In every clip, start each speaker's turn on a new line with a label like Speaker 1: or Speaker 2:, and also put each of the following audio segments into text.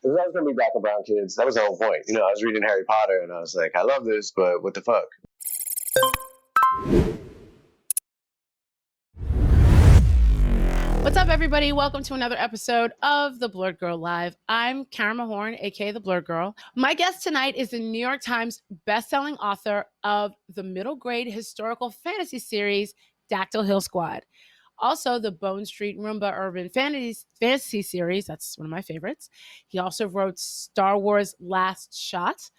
Speaker 1: there's always going to be black and brown kids. That was the whole point. I was reading Harry Potter and I was like, I love this, but what the fuck?
Speaker 2: What's up, everybody? Welcome to another episode of Theblerdgurl Live. I'm Karen Mahorn, aka Theblerdgurl. My guest tonight is the New York Times bestselling author of the middle grade historical fantasy series, Dactyl Hill Squad. Also, the Bone Street Rumba urban fantasy series. That's one of my favorites. He also wrote Star Wars Last Shot,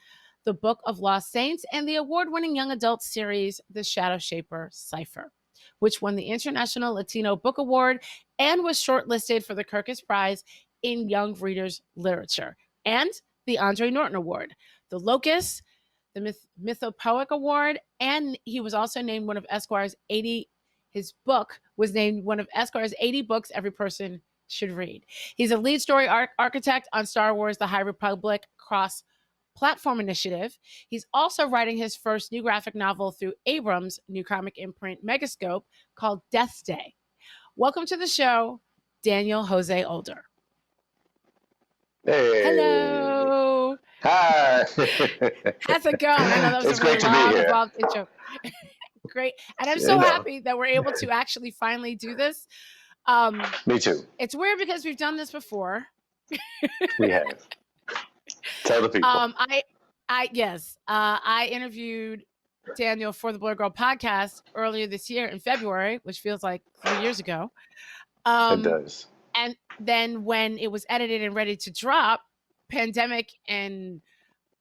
Speaker 2: the Book of Lost Saints, and the award-winning young adult series, The Shadowshaper Cypher, which won the International Latino Book Award and was shortlisted for the Kirkus Prize in Young Readers Literature, and the Andre Norton Award, the Locus, the Mythopoeic Award, and he was also named one of Esquire's 80. His book was named one of Esquire's 80 books every person should read. He's a lead story architect on Star Wars: The High Republic cross-platform initiative. He's also writing his first new graphic novel through Abrams' new comic imprint Megascope called Death's Day. Welcome to the show, Daniel José Older.
Speaker 1: Hey.
Speaker 2: Hello.
Speaker 1: Hi.
Speaker 2: How's it going? I know that was
Speaker 1: It's
Speaker 2: a really
Speaker 1: great to be here.
Speaker 2: involved intro. Great. And I'm so happy that we're able to actually finally do this.
Speaker 1: Me too.
Speaker 2: It's weird because we've done this before.
Speaker 1: We have. Tell the people.
Speaker 2: I interviewed Daniel for the Theblerdgurl podcast earlier this year in February, which feels like 3 years ago.
Speaker 1: It does.
Speaker 2: And then when it was edited and ready to drop, pandemic and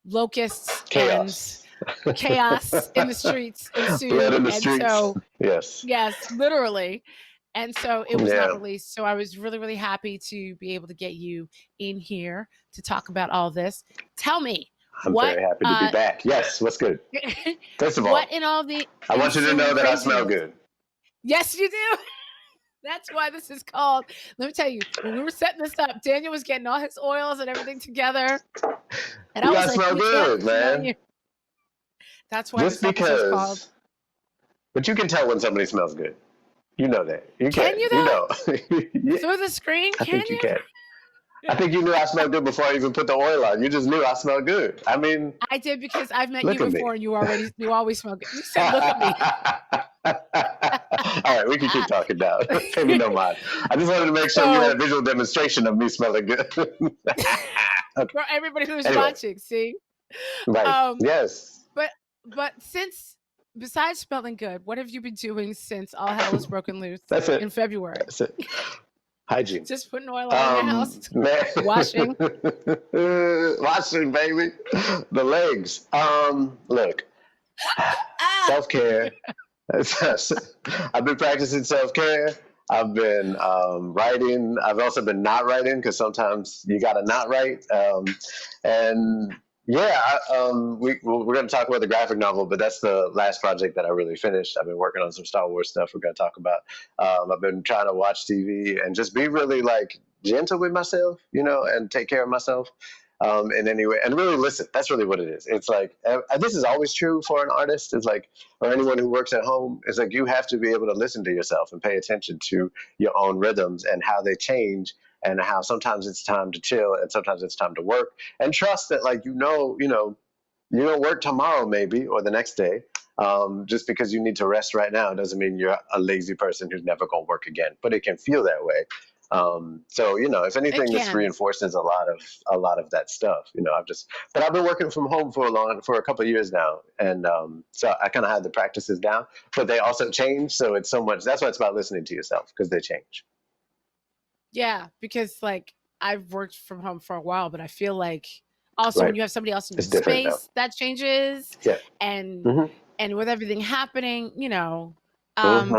Speaker 2: locusts
Speaker 1: Chaos.
Speaker 2: and chaos in the streets ensued.
Speaker 1: Blood in the
Speaker 2: and
Speaker 1: streets.
Speaker 2: So,
Speaker 1: yes,
Speaker 2: literally. And so it was
Speaker 1: Yeah.
Speaker 2: not released. So I was really, really happy to be able to get you in here to talk about all this. Tell me.
Speaker 1: I'm very happy to be back. Yes, what's good? First of all,
Speaker 2: what in all the
Speaker 1: I want you to know that I smell
Speaker 2: craziness?
Speaker 1: good.
Speaker 2: Yes, you do. That's why this is called. Let me tell you, when we were setting this up, Daniel was getting all his oils and everything together. And
Speaker 1: You
Speaker 2: I
Speaker 1: guys
Speaker 2: was
Speaker 1: smell
Speaker 2: like,
Speaker 1: good, man.
Speaker 2: That's why
Speaker 1: Just
Speaker 2: this episode's
Speaker 1: because.
Speaker 2: called.
Speaker 1: But you can tell when somebody smells good. You know that.
Speaker 2: Can you, though?
Speaker 1: Yeah,
Speaker 2: Through the screen?
Speaker 1: I think you can. I think you knew I smelled good before I even put the oil on. You just knew I smelled good. I mean,
Speaker 2: I did, because I've met you
Speaker 1: look at me.
Speaker 2: before and you always smell good. You said, look at me.
Speaker 1: All right, we can keep talking now. Pay me no mind. I just wanted to make sure you had a visual demonstration of me smelling good.
Speaker 2: For everybody who's
Speaker 1: Anyway.
Speaker 2: watching, see?
Speaker 1: Right. Yes.
Speaker 2: But besides smelling good, what have you been doing since all hell has broken loose
Speaker 1: That's it.
Speaker 2: in February?
Speaker 1: That's it. Hygiene.
Speaker 2: Just putting oil on your house?
Speaker 1: Man.
Speaker 2: Washing?
Speaker 1: Washing, baby. The legs. Look. Self-care. I've been practicing self-care. I've been writing. I've also been not writing, because sometimes you got to not write. And yeah, we're going to talk about the graphic novel, but that's the last project that I really finished. I've been working on some Star Wars stuff we're going to talk about. I've been trying to watch TV and just be really gentle with myself, and take care of myself. In any way, and really listen. That's really what it is. It's this is always true for an artist. It's or anyone who works at home. It's you have to be able to listen to yourself and pay attention to your own rhythms and how they change, and how sometimes it's time to chill and sometimes it's time to work, and trust that you don't work tomorrow maybe or the next day. Just because you need to rest right now doesn't mean you're a lazy person who's never going to work again. But it can feel that way. So if anything, this reinforces a lot of that stuff. But I've been working from home for a couple of years now, and so I kind of had the practices down. But they also change, so it's so much. That's why it's about listening to yourself, because they change.
Speaker 2: Yeah, because I've worked from home for a while, but I feel also when you have somebody else in your space, that changes.
Speaker 1: Yeah,
Speaker 2: and with everything happening,
Speaker 1: But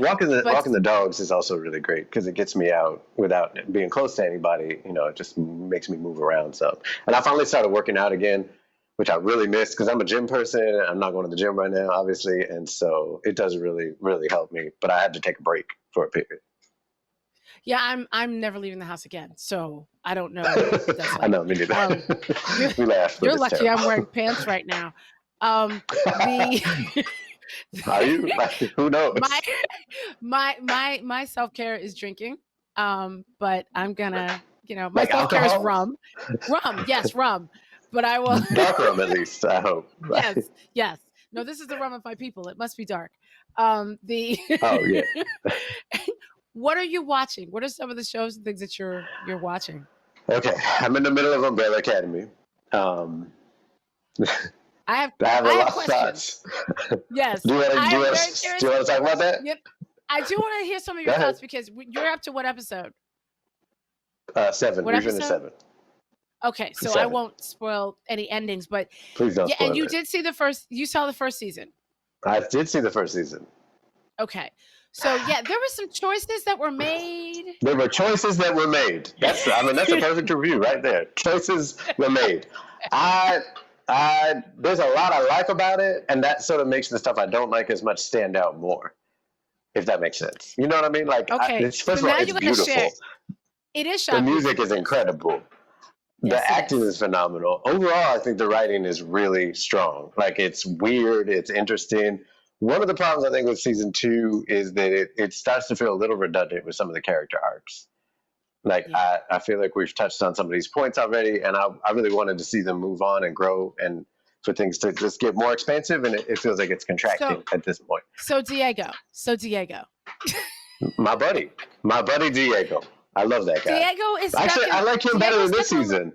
Speaker 1: walking the dogs is also really great, because it gets me out without being close to anybody. It just makes me move around some. And I finally started working out again, which I really missed, because I'm a gym person. I'm not going to the gym right now, obviously, and so it does really, really help me. But I had to take a break for a period.
Speaker 2: Yeah, I'm never leaving the house again, so I don't know. What that's
Speaker 1: I know, me neither. We laugh.
Speaker 2: You're lucky terrible. I'm wearing pants right now.
Speaker 1: Are you? Who knows?
Speaker 2: My self-care is drinking, but I'm gonna my
Speaker 1: Like
Speaker 2: self-care is
Speaker 1: alcohol?
Speaker 2: rum. Yes, rum. But I will.
Speaker 1: Dark rum, at least, I hope.
Speaker 2: Yes. No, this is the rum of my people. It must be dark.
Speaker 1: Oh, yeah.
Speaker 2: What are you watching? What are some of the shows and things that you're watching?
Speaker 1: Okay, I'm in the middle of Umbrella Academy.
Speaker 2: I have
Speaker 1: a lot of
Speaker 2: questions.
Speaker 1: thoughts.
Speaker 2: Yes.
Speaker 1: Do you want to talk about that?
Speaker 2: Yep. I do want to hear some of your thoughts because you're up to what episode?
Speaker 1: 7. We finished 7.
Speaker 2: Okay, so
Speaker 1: 7.
Speaker 2: I won't spoil any endings, but
Speaker 1: please don't spoil
Speaker 2: and you
Speaker 1: it.
Speaker 2: did see you saw the first season.
Speaker 1: I did see the first season.
Speaker 2: Okay. So there were some choices that were made.
Speaker 1: There were choices that were made. That's a perfect review right there. Choices were made. There's a lot I like about it, and that sort of makes the stuff I don't like as much stand out more. If that makes sense, you know what I mean? Like,
Speaker 2: okay.
Speaker 1: First of all, it's beautiful.
Speaker 2: It is shot.
Speaker 1: The music is incredible.
Speaker 2: Yes,
Speaker 1: the acting is phenomenal. Overall, I think the writing is really strong. Like, it's weird, it's interesting. One of the problems I think with season 2 is that it starts to feel a little redundant with some of the character arcs. Like, I feel like we've touched on some of these points already, and I really wanted to see them move on and grow and for things to just get more expansive, and it feels like it's contracting at this point.
Speaker 2: So Diego.
Speaker 1: My buddy Diego. I love that guy.
Speaker 2: Diego is
Speaker 1: actually, I like him better than this season.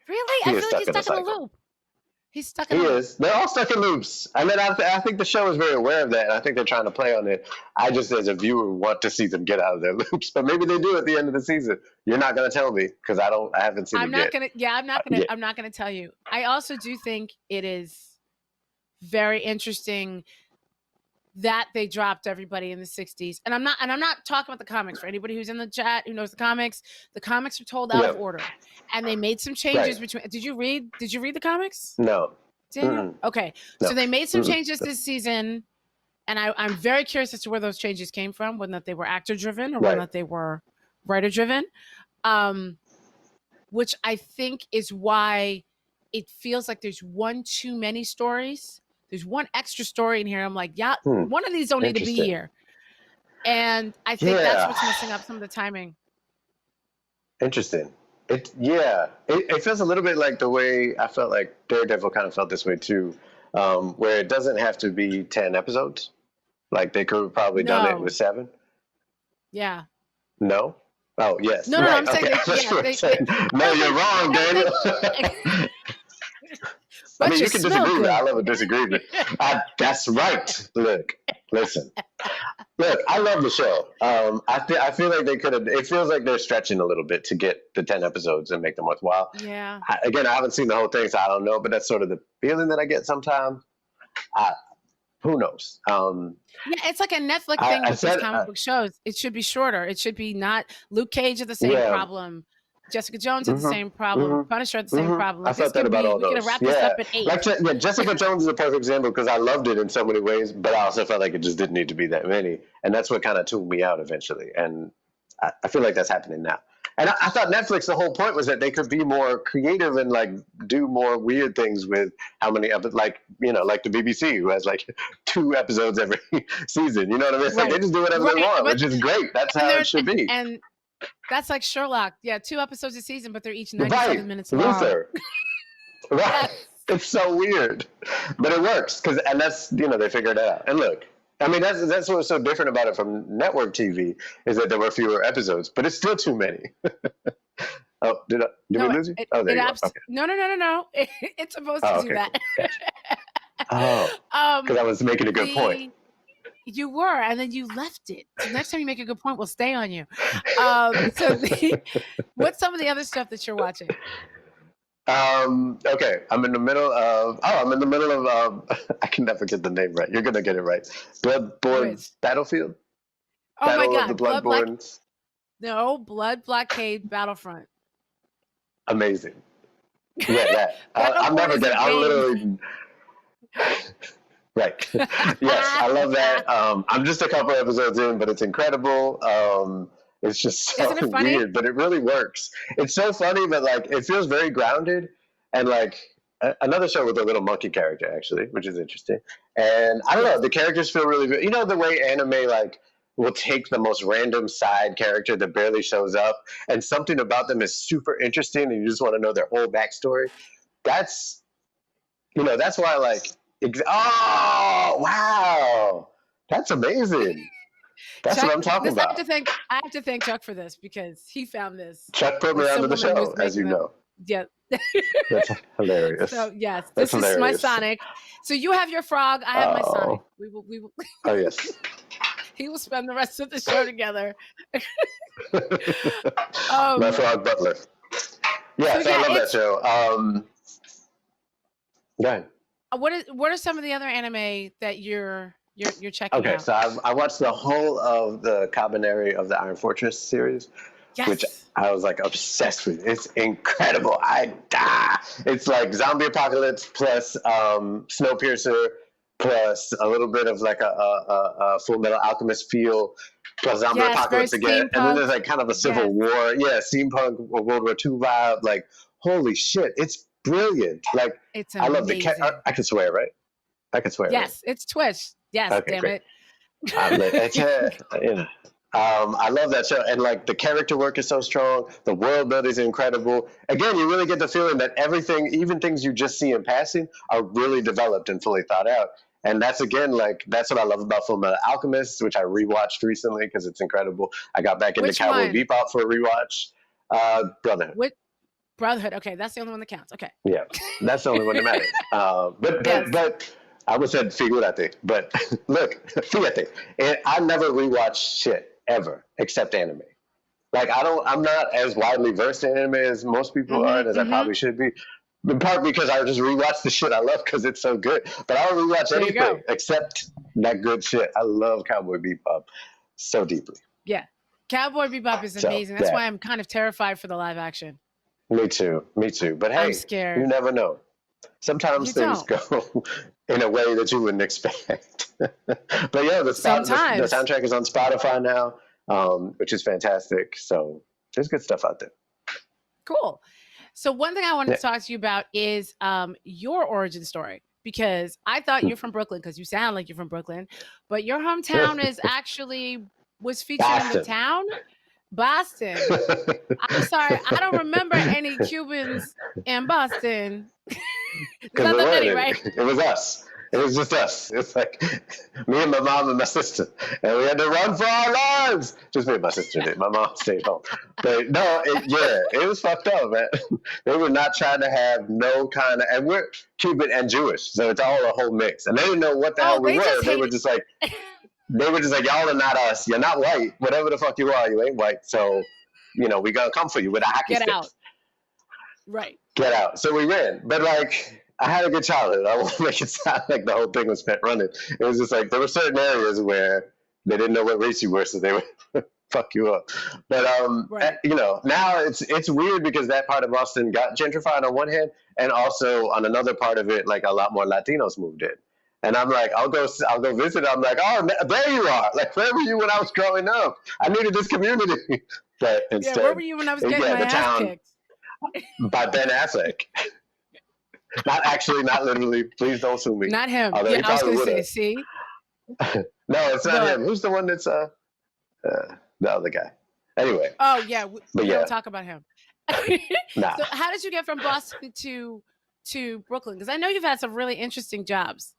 Speaker 2: Really? I feel like he's stuck in a loop. He's stuck in a loop.
Speaker 1: He is. They're all stuck in loops. I mean, I think the show is very aware of that, and I think they're trying to play on it. I just, as a viewer, want to see them get out of their loops, but maybe they do at the end of the season. You're not going to tell me because I haven't seen it yet.
Speaker 2: I'm not gonna tell you. I also do think it is very interesting that they dropped everybody in the 60s. And I'm not talking about the comics. For anybody who's in the chat who knows the comics are told out of order. And they made some changes between. Did you read the comics?
Speaker 1: No.
Speaker 2: Daniel? Okay. No. So they made some changes this season, and I'm very curious as to where those changes came from, whether that they were actor driven or whether that they were writer driven. Which I think is why it feels like there's one too many stories. There's one extra story in here. I'm like, one of these don't need to be here. And I think that's what's messing up some of the timing.
Speaker 1: Interesting. It feels a little bit like the way I felt like Daredevil kind of felt this way too, where it doesn't have to be 10 episodes. Like, they could have probably done it with 7.
Speaker 2: Yeah.
Speaker 1: No? Oh, yes.
Speaker 2: No, I'm saying
Speaker 1: no, you're wrong, Daniel.
Speaker 2: But
Speaker 1: I mean, you can disagree with it. I love a disagreement. That's right. Look, listen. Look, I love the show. I feel like they could have. It feels like they're stretching a little bit to get the 10 episodes and make them worthwhile.
Speaker 2: Yeah.
Speaker 1: I haven't seen the whole thing, so I don't know. But that's sort of the feeling that I get sometimes. Who knows?
Speaker 2: It's like a Netflix thing with these comic book shows. It should be shorter. It should be not. Luke Cage had the same problem. Jessica Jones had the same problem. Punisher had the same problem.
Speaker 1: I thought that about all those.
Speaker 2: We could have wrapped this up at 8.
Speaker 1: Jessica Jones is a perfect example because I loved it in so many ways, but I also felt like it just didn't need to be that many. And that's what kind of tuned me out eventually. And I feel like that's happening now. And I thought Netflix, the whole point was that they could be more creative and like do more weird things with how many episodes, like the BBC, who has like 2 episodes every season. You know what I mean? It's like they just do whatever they want, which is great. That's how it should be.
Speaker 2: And that's like Sherlock. 2 episodes a season, but they're each 97 minutes long.
Speaker 1: Luther. Right. It's so weird, but it works and that's they figured it out. And look, I mean that's what's so different about it from network TV is that there were fewer episodes, but it's still too many. Oh, did we lose you? There you go. Okay.
Speaker 2: No. It's supposed to do that.
Speaker 1: Oh, because I was making a good point.
Speaker 2: You were, and then you left it. So next time you make a good point, we'll stay on you. What's some of the other stuff that you're watching?
Speaker 1: Okay, I'm in the middle of. I can never get the name right. You're gonna get it right. Bloodborne Battlefield.
Speaker 2: Oh
Speaker 1: Battle
Speaker 2: my God!
Speaker 1: Of the Bloodborns.
Speaker 2: Blood Blockade Battlefront.
Speaker 1: Amazing. Yeah, that. I'm never gonna. I'm literally. Right. Yes, I love that. I'm just a couple episodes in, but it's incredible. It's just so weird, but it really works. It's so funny, but like it feels very grounded, and like another show with a little monkey character actually, which is interesting. And I don't know, the characters feel really good. You know the way anime, like will take the most random side character that barely shows up, and something about them is super interesting, and you just want to know their whole backstory. That's that's why oh wow, that's amazing. That's
Speaker 2: Chuck,
Speaker 1: what I'm talking about.
Speaker 2: I have to thank Chuck for this because he found this.
Speaker 1: Chuck put me onto the show, as you know.
Speaker 2: Yeah.
Speaker 1: That's hilarious.
Speaker 2: So yes, this is my Sonic. So you have your frog, I have my Sonic. We will.
Speaker 1: Oh yes.
Speaker 2: He will spend the rest of the show together.
Speaker 1: My frog butler. Yes, I love that show. Go ahead.
Speaker 2: What are some of the other anime that you're checking out?
Speaker 1: Okay, so I watched the whole of the Cabaneri of the Iron Fortress series, which I was like obsessed with. It's incredible. I die. It's like zombie apocalypse plus Snowpiercer plus a little bit of like a Full Metal Alchemist feel plus zombie apocalypse again, and then there's like kind of a civil war, steampunk or World War II vibe. Like holy shit, it's brilliant. Like
Speaker 2: it's
Speaker 1: I love the I can swear, right? I can swear.
Speaker 2: Yes,
Speaker 1: right?
Speaker 2: It's Twitch. Yes, okay, damn
Speaker 1: great.
Speaker 2: it.
Speaker 1: I love that show, and like the character work is so strong. The world building is incredible. Again, you really get the feeling that everything, even things you just see in passing, are really developed and fully thought out. And that's that's what I love about Fullmetal Alchemist, which I rewatched recently because it's incredible. I got back into Cowboy Bebop for a rewatch. Brotherhood.
Speaker 2: Brotherhood. Okay, that's the only one that counts. Okay.
Speaker 1: Yeah, that's the only one that matters. But I would say figurate, but look, fíjate. And I never rewatch shit ever except anime. Like I'm not as widely versed in anime as most people are, as I probably should be. In part because I just rewatch the shit I love because it's so good. But I don't rewatch anything except that good shit. I love Cowboy Bebop so deeply.
Speaker 2: Yeah, Cowboy Bebop is amazing. That's why I'm kind of terrified for the live action.
Speaker 1: Me too. But hey,
Speaker 2: I'm scared.
Speaker 1: You never know. Sometimes things go in a way that you wouldn't expect. But yeah, the soundtrack is on Spotify now, which is fantastic. So there's good stuff out there.
Speaker 2: Cool. So one thing I wanted to talk to you about is your origin story, because I thought you're from Brooklyn because you sound like you're from Brooklyn, but your hometown was featured in the town. Boston. I'm sorry, I don't remember any Cubans in Boston.
Speaker 1: Right? It was us. It was just us. It's like me and my mom and my sister, and we had to run for our lives. Just me and my sister did. My mom stayed home. But no, it was fucked up, man. They were not trying to have no kind of, and we're Cuban and Jewish, so it's all a whole mix. And they didn't know what the hell we were. They were just like, y'all are not us. You're not white. Whatever the fuck you are, you ain't white. So, we gonna come for you with a hockey stick.
Speaker 2: Get out. Right.
Speaker 1: Get out. So we ran. But I had a good childhood. I won't make it sound like the whole thing was spent running. It was just like there were certain areas where they didn't know what race you were, so they would fuck you up. But now it's weird because that part of Boston got gentrified on one hand, and also on another part of it, like a lot more Latinos moved in. And I'm like, I'll go visit. I'm like, oh, there you are. Like, where were you when I was growing up? I needed this community. But instead,
Speaker 2: where were you when I was getting my ass kicked?
Speaker 1: By Ben Affleck. Not actually, not literally. Please don't sue me.
Speaker 2: Not him. I was going to say, see?
Speaker 1: No, it's not him. Who's the one that's the other guy? Anyway.
Speaker 2: Oh, yeah. We don't talk about him.
Speaker 1: Nah.
Speaker 2: So how did you get from Boston to Brooklyn? Because I know you've had some really interesting jobs.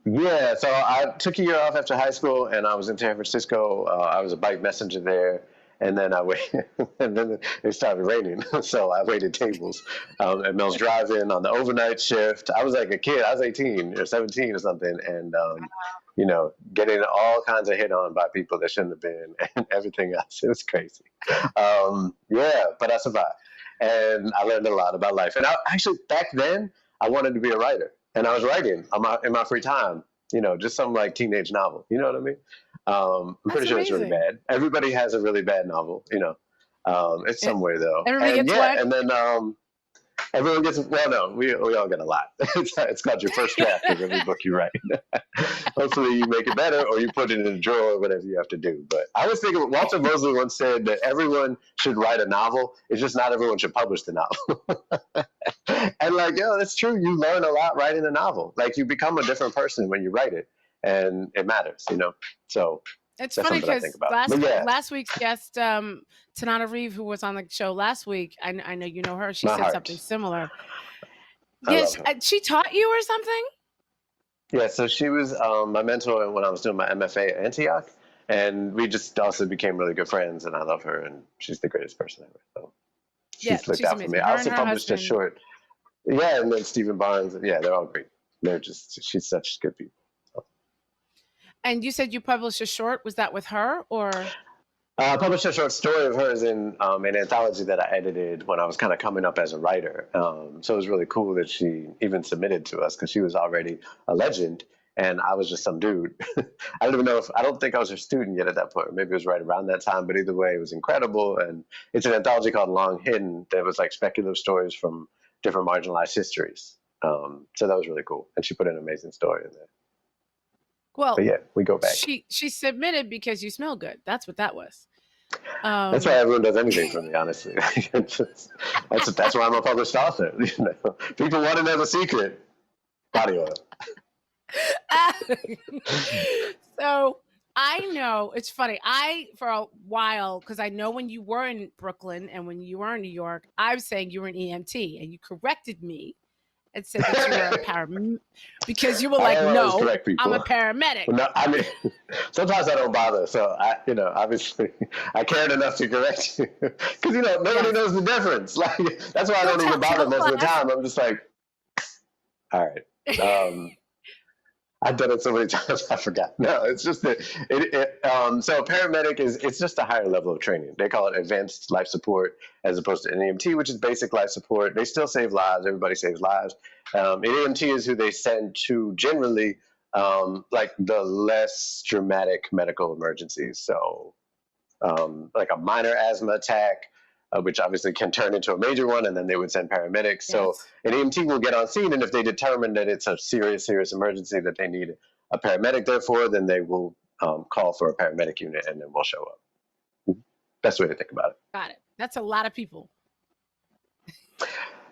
Speaker 1: Yeah, so I took a year off after high school, and I was in San Francisco. I was a bike messenger there. And then and then it started raining, so I waited tables at Mills Drive-In on the overnight shift. I was like a kid. I was 18 or 17 or something, and getting all kinds of hit on by people that shouldn't have been, and everything else. It was crazy. But I survived, and I learned a lot about life. And back then, I wanted to be a writer, and I was writing in my free time. Just some teenage novel. You know what I mean? I'm pretty sure it's really bad. Everybody has a really bad novel, it's somewhere though.
Speaker 2: Everybody gets what?
Speaker 1: And then everyone gets, well, no, we all get a lot. It's called your first draft of every book you write. Hopefully you make it better or you put it in a drawer or whatever you have to do. But I was thinking, Walter Mosley once said that everyone should write a novel. It's just not everyone should publish the novel. And that's true. You learn a lot writing a novel. You become a different person when you write it. And it matters, So
Speaker 2: It's
Speaker 1: That's
Speaker 2: funny
Speaker 1: something I think
Speaker 2: because
Speaker 1: about. But yeah,
Speaker 2: last week's guest, Tanana Reeve, who was on the show last week, I know you know her. She
Speaker 1: my
Speaker 2: said
Speaker 1: heart.
Speaker 2: something similar.
Speaker 1: I love
Speaker 2: Yes,
Speaker 1: her.
Speaker 2: she taught you or something?
Speaker 1: Yeah, so she was my mentor when I was doing my MFA at Antioch, and we just also became really good friends, and I love her, and she's the greatest person ever. So
Speaker 2: Yeah,
Speaker 1: she's looked
Speaker 2: she's
Speaker 1: out for me.
Speaker 2: amazing.
Speaker 1: I
Speaker 2: Her and
Speaker 1: also
Speaker 2: her
Speaker 1: published a
Speaker 2: husband.
Speaker 1: short. Yeah, and then Stephen Barnes. Yeah, they're all great. She's such good people. So.
Speaker 2: And you said you published a short. Was that with her or?
Speaker 1: I published a short story of hers in an anthology that I edited when I was kind of coming up as a writer. So it was really cool that she even submitted to us because she was already a legend and I was just some dude. I don't think I was her student yet at that point. Maybe it was right around that time, but either way, it was incredible. And it's an anthology called Long Hidden that was like speculative stories from different marginalized histories. So that was really cool. And she put an amazing story in there.
Speaker 2: Well,
Speaker 1: but yeah, we go back.
Speaker 2: She submitted because you smell good. That's what that was.
Speaker 1: That's why everyone does anything for me, honestly. That's why I'm a published author. You know, people want to know the secret. Body oil.
Speaker 2: So I know it's funny. For a while, because I know when you were in Brooklyn and when you were in New York, I was saying you were an EMT, and you corrected me and said that you were a paramedic because you were like, no, I'm a paramedic.
Speaker 1: No, I mean, sometimes I don't bother. So obviously I cared enough to correct you because, nobody knows the difference. Like, that's why I don't even bother most of the time. I'm just like, all right. I've done it so many times, I forgot. No, it's just that so paramedic it's just a higher level of training. They call it advanced life support as opposed to an EMT, which is basic life support. They still save lives. Everybody saves lives. An EMT is who they send to generally like the less dramatic medical emergencies. So like a minor asthma attack, which obviously can turn into a major one, and then they would send paramedics. Yes. So an EMT will get on scene, and if they determine that it's a serious emergency that they need a paramedic there for, then they will call for a paramedic unit, and then we'll show up. Best way to think about it.
Speaker 2: Got it. That's a lot of people.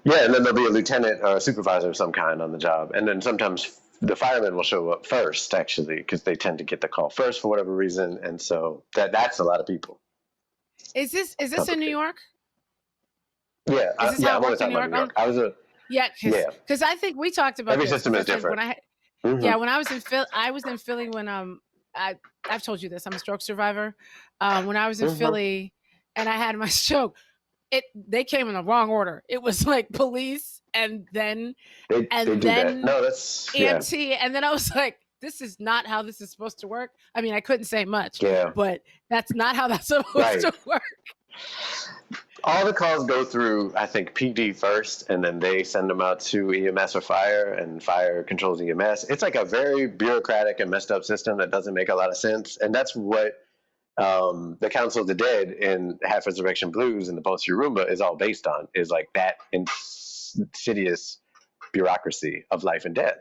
Speaker 1: Yeah, and then there'll be a lieutenant or a supervisor of some kind on the job, and then sometimes the firemen will show up first, actually, because they tend to get the call first for whatever reason, and so that's a lot of people.
Speaker 2: Is this in New York?
Speaker 1: Yeah,
Speaker 2: is this how it works in New York?
Speaker 1: I was
Speaker 2: because I think we talked about
Speaker 1: every system is different.
Speaker 2: When when I was in Philly when I've told you this, I'm a stroke survivor. When I was in Philly and I had my stroke, they came in the wrong order. It was like police and then EMT, and then I was like, this is not how this is supposed to work. I mean, I couldn't say much, but that's not how that's supposed to work.
Speaker 1: All the calls go through, I think, PD first, and then they send them out to EMS or fire, and fire controls EMS. It's like a very bureaucratic and messed up system that doesn't make a lot of sense, and that's what the Council of the Dead in Half Resurrection Blues and the Bone Street Rumba is all based on, is like that insidious bureaucracy of life and death.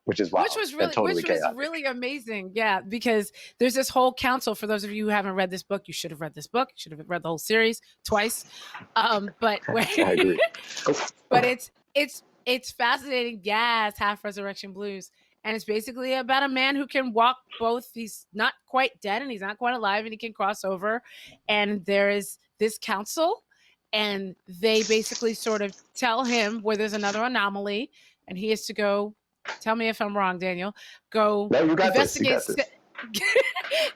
Speaker 1: Which is wild. Which was
Speaker 2: really amazing. Yeah, because there's this whole council. For those of you who haven't read this book, you should have read this book. You should have read the whole series twice. But
Speaker 1: I agree.
Speaker 2: But it's fascinating. Yes, Half Resurrection Blues, and it's basically about a man who can walk both. He's not quite dead and he's not quite alive, and he can cross over. And there is this council, and they basically sort of tell him where there's another anomaly, and he has to go. Tell me if I'm wrong, Daniel. Go investigate.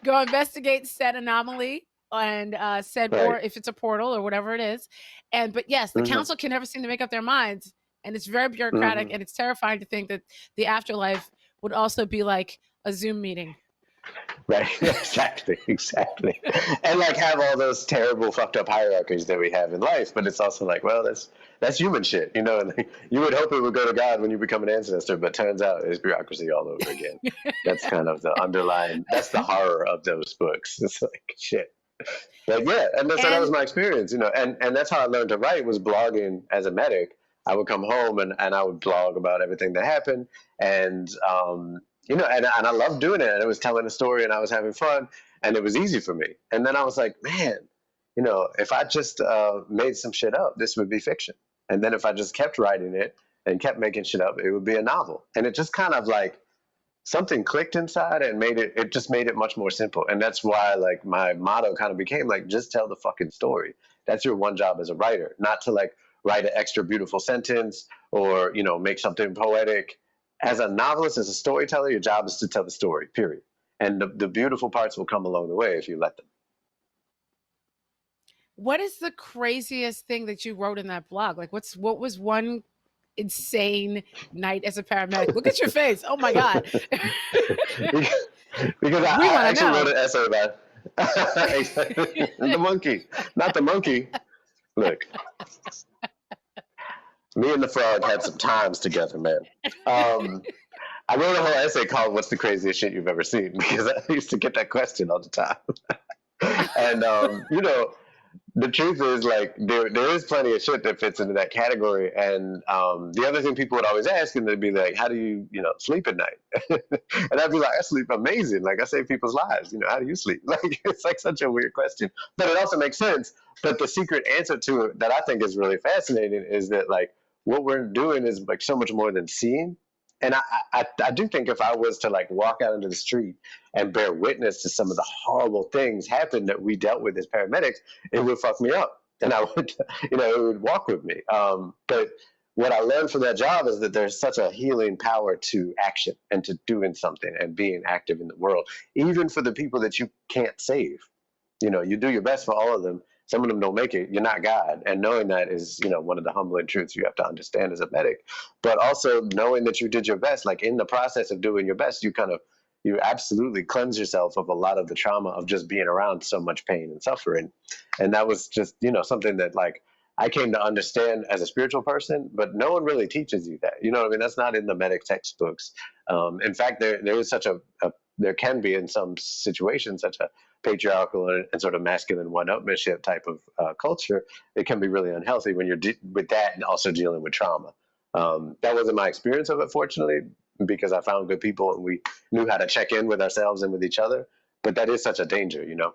Speaker 2: Go investigate said anomaly and or if it's a portal or whatever it is. But yes, the council can never seem to make up their minds, and it's very bureaucratic, and it's terrifying to think that the afterlife would also be like a Zoom meeting.
Speaker 1: Right, exactly. And like have all those terrible fucked up hierarchies that we have in life, but it's also like, well, that's human shit, and like, you would hope it would go to God when you become an ancestor, but turns out it's bureaucracy all over again. That's kind of the underlying, that's the horror of those books. It's like, shit. But yeah, and that was my experience, and that's how I learned to write, was blogging as a medic. I would come home and I would blog about everything that happened, and and I loved doing it, and it was telling a story, and I was having fun, and it was easy for me. And then I was like, man, if I just made some shit up, this would be fiction. And then if I just kept writing it and kept making shit up, it would be a novel. And it just kind of like something clicked inside and it just made it much more simple. And that's why like my motto kind of became like, just tell the fucking story. That's your one job as a writer, not to like write an extra beautiful sentence or, you know, make something poetic. As a novelist, as a storyteller, your job is to tell the story, period. And the beautiful parts will come along the way if you let them.
Speaker 2: What is the craziest thing that you wrote in that blog? Like what was one insane night as a paramedic? Look at your face. Oh my God.
Speaker 1: Because I actually wrote an essay about the monkey, not the monkey. Look, me and the frog had some times together, man. I wrote a whole essay called "What's the Craziest Shit You've Ever Seen?" because I used to get that question all the time. And you know, the truth is, like, there is plenty of shit that fits into that category. And the other thing people would always ask, and they'd be like, how do you, you know, sleep at night? And I'd be like, I sleep amazing. Like, I save people's lives. You know, how do you sleep? Like, it's like such a weird question. But it also makes sense. But the secret answer to it that I think is really fascinating is that, like, what we're doing is, like, so much more than seeing. And I do think if I was to, like, walk out into the street and bear witness to some of the horrible things happen that we dealt with as paramedics, it would fuck me up. And I would, you know, it would walk with me. But what I learned from that job is that there's such a healing power to action and to doing something and being active in the world, even for the people that you can't save. You know, you do your best for all of them. Some of them don't make it. You're not God. And knowing that is, you know, one of the humbling truths you have to understand as a medic. But also knowing that you did your best, like in the process of doing your best, you absolutely cleanse yourself of a lot of the trauma of just being around so much pain and suffering. And that was just, you know, something that, like, I came to understand as a spiritual person, but no one really teaches you that. You know what I mean? That's not in the medic textbooks. In fact, there is there can be in some situations such a patriarchal and sort of masculine one-upmanship type of culture. It can be really unhealthy when you're with that and also dealing with trauma. That wasn't my experience of it, fortunately, because I found good people and we knew how to check in with ourselves and with each other. But that is such a danger, you know.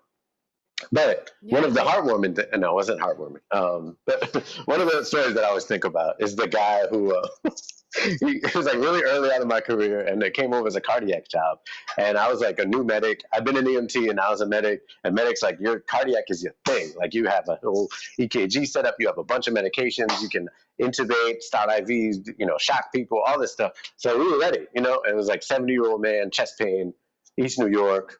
Speaker 1: But one of the heartwarming, no, it wasn't heartwarming. But one of the stories that I always think about is the guy who he was like really early out of my career, and it came over as a cardiac job. And I was like a new medic. I've been an EMT, and I was a medic. And medics, like, your cardiac is your thing. Like, you have a whole EKG setup. You have a bunch of medications. You can intubate, start IVs, you know, shock people, all this stuff. So we were ready, you know. And it was like 70-year-old man, chest pain, East New York.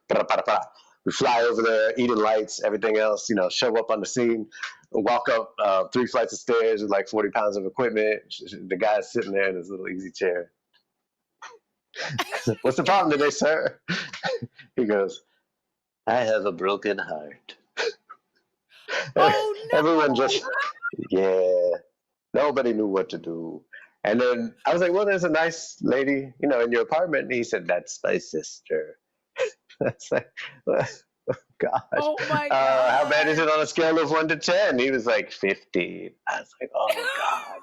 Speaker 1: We fly over there, eating lights, everything else, you know, show up on the scene, walk up 3 flights of stairs with like 40 pounds of equipment. The guy's sitting there in his little easy chair. What's the problem today, sir? He goes, I have a broken heart.
Speaker 2: Oh, no.
Speaker 1: Everyone just, yeah, nobody knew what to do. And then I was like, well, there's a nice lady, you know, in your apartment. And he said, that's my sister. That's like, oh gosh.
Speaker 2: Oh my God.
Speaker 1: How bad is it on a scale of 1 to 10? He was like 50. I was like, oh God.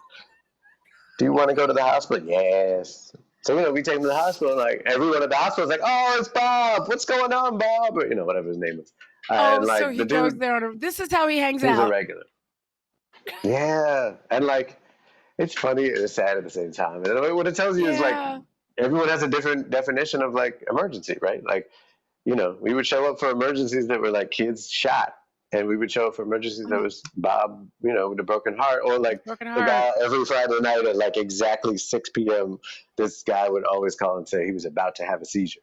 Speaker 1: Do you want to go to the hospital? Yes. So, you know, we take him to the hospital, and like everyone at the hospital is like, oh, it's Bob. What's going on, Bob? Or, you know, whatever his name is.
Speaker 2: And like, so he goes there. This is how he hangs out.
Speaker 1: He's a regular. Yeah. And like, it's funny and it's sad at the same time. And what it tells you is like, everyone has a different definition of like emergency, right? Like, you know, we would show up for emergencies that were like kids shot, and we would show up for emergencies that was Bob, you know, with a broken heart, or like the guy every Friday night at like exactly 6 p.m. This guy would always call and say he was about to have a seizure.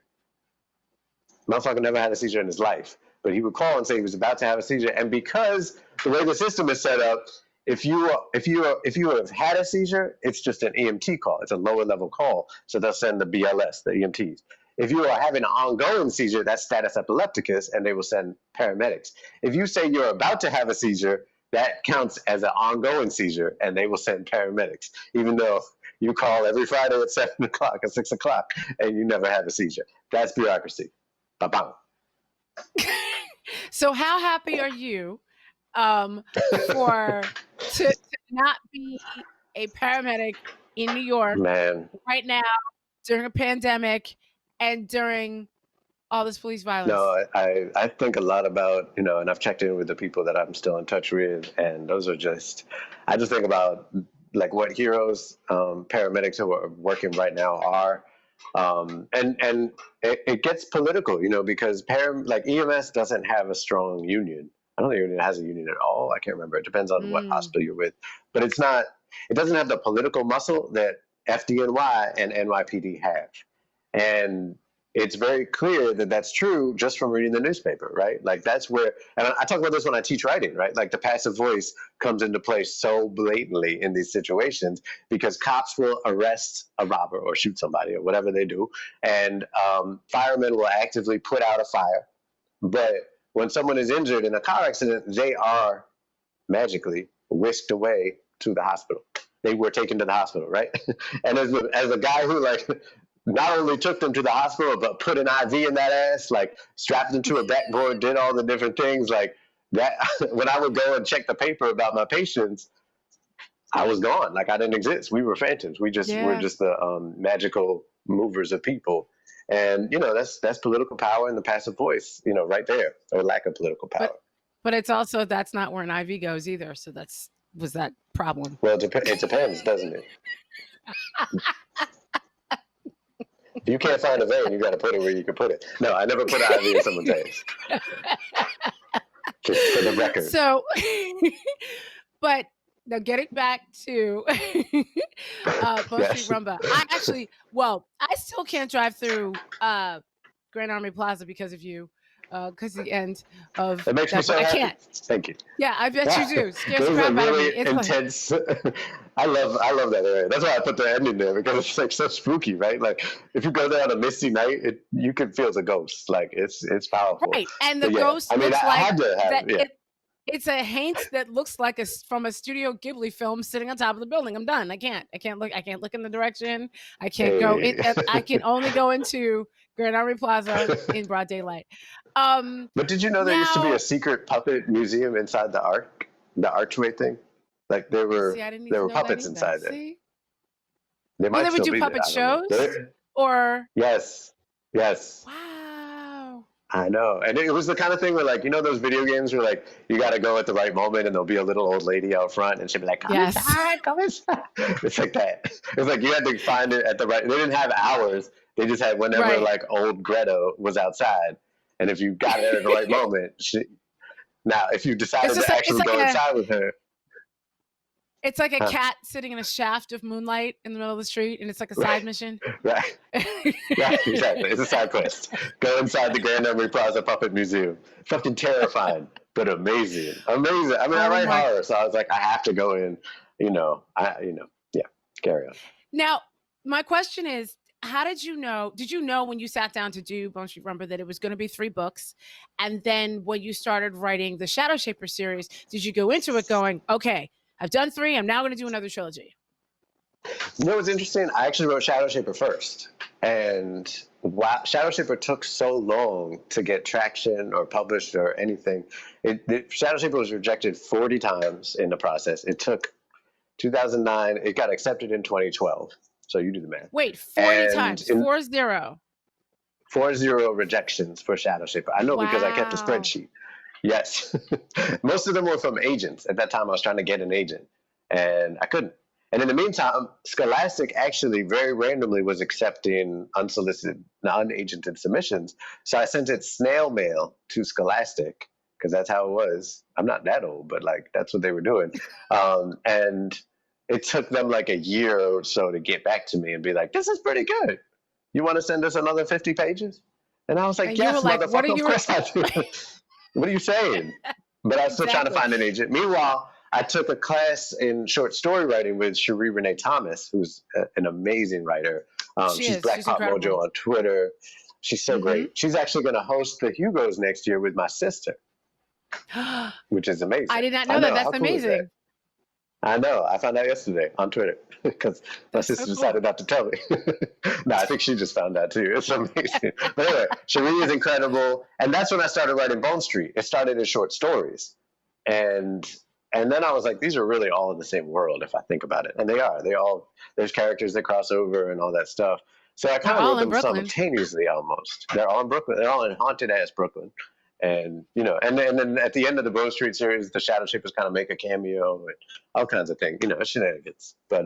Speaker 1: Motherfucker never had a seizure in his life, but he would call and say he was about to have a seizure. And because the way the system is set up, if you have had a seizure, it's just an EMT call. It's a lower level call, so they'll send the BLS, the EMTs. If you are having an ongoing seizure, that's status epilepticus, and they will send paramedics. If you say you're about to have a seizure, that counts as an ongoing seizure, and they will send paramedics, even though you call every Friday at 7 o'clock, at 6 o'clock, and you never have a seizure. That's bureaucracy. Ba-bam.
Speaker 2: So how happy are you to not be a paramedic in New York right now during a pandemic and during all this police violence?
Speaker 1: No, I think a lot about, you know, and I've checked in with the people that I'm still in touch with, and those are just, I just think about like what heroes paramedics who are working right now are. And it gets political, you know, because like EMS doesn't have a strong union. I don't think it has a union at all. I can't remember. It depends on what hospital you're with, but it doesn't have the political muscle that FDNY and NYPD have. And it's very clear that that's true just from reading the newspaper, right? Like that's where, and I talk about this when I teach writing, right? Like the passive voice comes into play so blatantly in these situations because cops will arrest a robber or shoot somebody or whatever they do. And firemen will actively put out a fire. But when someone is injured in a car accident, they are magically whisked away to the hospital. They were taken to the hospital, right? And as a guy who like not only took them to the hospital, but put an IV in that ass, like strapped them to a backboard, did all the different things like that. When I would go and check the paper about my patients, I was gone. Like I didn't exist. We were phantoms. We're just the magical movers of people. And, you know, that's political power and the passive voice, you know, right there, or lack of political power.
Speaker 2: But it's also, that's not where an IV goes either. So was that problem.
Speaker 1: Well, it depends, doesn't it? If you can't find a vein, you got to put it where you can put it. No, I never put an IV in someone's ass. Just for the record.
Speaker 2: So, but now getting back to Bone Street Rumba. I still can't drive through Grand Army Plaza because of you. Because the end of
Speaker 1: it makes me so happy.
Speaker 2: Can't.
Speaker 1: Thank you.
Speaker 2: Yeah, I bet you do. Scares the crap
Speaker 1: really
Speaker 2: out of me. It's
Speaker 1: intense. I love that area. That's why I put the ending there because it's like so spooky, right? Like if you go there on a misty night, you can feel the ghost. Like it's powerful.
Speaker 2: Right, and the ghost looks it's a Haints that looks like from a Studio Ghibli film sitting on top of the building. I'm done. I can't look in the direction. I can't go in. I can only go into Grand Army Plaza in broad daylight.
Speaker 1: But did you know there used to be a secret puppet museum inside the archway thing? Like there were puppets inside there.
Speaker 2: See?
Speaker 1: They might
Speaker 2: they would do puppet shows? Or
Speaker 1: yes.
Speaker 2: Wow.
Speaker 1: I know. And it was the kind of thing where, like, you know those video games where, like, you got to go at the right moment and there'll be a little old lady out front and she'll be like, come inside. It's like that. It's like you had to find it at the right. They didn't have hours. They just had whenever, like, old Greta was outside. And if you got it at the right moment, now, if you decided to actually go inside with her.
Speaker 2: It's like a cat sitting in a shaft of moonlight in the middle of the street, and it's like a side mission.
Speaker 1: Right. Yeah, exactly. It's a side quest. Go inside the Grand Army Plaza Puppet Museum. Fucking terrifying, but amazing. Amazing. I mean, I write horror, so I was like, I have to go in. Yeah. Carry on.
Speaker 2: Now, my question is, how did you know? Did you know when you sat down to do Bone Street Rumba that it was going to be 3 books? And then when you started writing the Shadowshaper series, did you go into it going, okay, I've done 3. I'm now going to do another trilogy.
Speaker 1: You know what's interesting? I actually wrote Shadowshaper first. And Shadowshaper took so long to get traction or published or anything. Shadowshaper was rejected 40 times in the process. It took 2009. It got accepted in 2012. So you do the math.
Speaker 2: Wait, 40 times? 40?
Speaker 1: 40 rejections for Shadowshaper. I know because I kept a spreadsheet. Yes. Most of them were from agents. At that time, I was trying to get an agent, and I couldn't. And in the meantime, Scholastic actually very randomly was accepting unsolicited, unagented submissions. So I sent it snail mail to Scholastic, because that's how it was. I'm not that old, but like that's what they were doing. And it took them like a year or so to get back to me and be like, this is pretty good. You want to send us another 50 pages? And I was like, yes, motherfucker, of course I do. What are you saying? But I was still trying to find an agent. Meanwhile, I took a class in short story writing with Cherie Renee Thomas, who's an amazing writer. She's Black Pop Mojo on Twitter. She's so great. She's actually going to host the Hugos next year with my sister, which is amazing.
Speaker 2: I did not know that. That's amazing.
Speaker 1: I know. I found out yesterday on Twitter because my sister decided not to tell me. No, I think she just found out too. It's amazing. But anyway, Cherie is incredible. And that's when I started writing Bone Street. It started as short stories. And then I was like, these are really all in the same world if I think about it. And they are. There's characters that cross over and all that stuff. So I kind of wrote them simultaneously almost. They're all in Brooklyn. They're all in haunted ass Brooklyn. And, you know, and then at the end of the Bone Street series, the Shadowshapers kind of make a cameo and all kinds of things, you know, shenanigans. But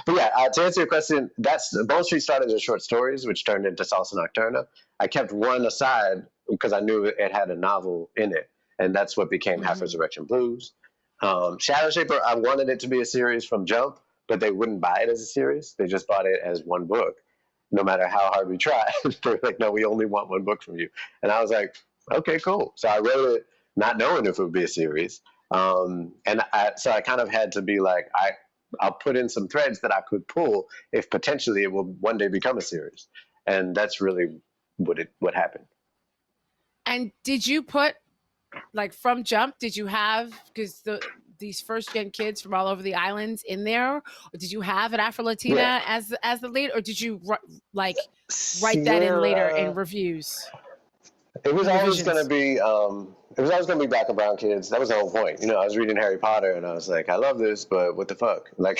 Speaker 1: yeah, to answer your question, that's Bone Street started as short stories, which turned into Salsa Nocturna. I kept one aside because I knew it had a novel in it, and that's what became Half Resurrection Blues. Shadowshaper, I wanted it to be a series from Jump, but they wouldn't buy it as a series. They just bought it as one book, no matter how hard we tried. They're like, no, we only want one book from you. And I was like, okay, cool. So I wrote it not knowing if it would be a series. So I kind of had to be like, I'll put in some threads that I could pull if potentially it will one day become a series. And that's really what happened.
Speaker 2: And did you put, like, from Jump, did you have, because these first gen kids from all over the islands in there, or did you have an Afro-Latina as the lead, or did you write that in later in reviews?
Speaker 1: It was always going to be black and brown kids. That was the whole point. You know, I was reading Harry Potter and I was like, I love this, but what the fuck? Like,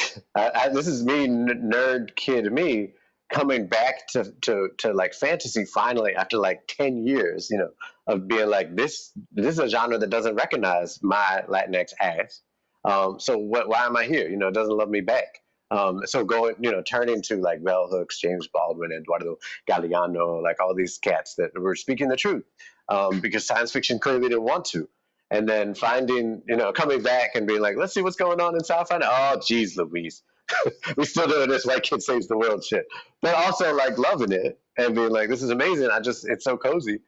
Speaker 1: this is me, nerd kid me, coming back to like fantasy finally after like 10 years, you know, of being like, this is a genre that doesn't recognize my Latinx ass. So why am I here? You know, it doesn't love me back. So turning to like Bell Hooks, James Baldwin, Eduardo Galeano, like all these cats that were speaking the truth, because science fiction clearly didn't want to. And then finding, you know, coming back and being like, let's see what's going on in South Island. Oh, geez, Louise. We still doing this white kid saves the world shit. But also like loving it and being like, this is amazing. It's so cozy.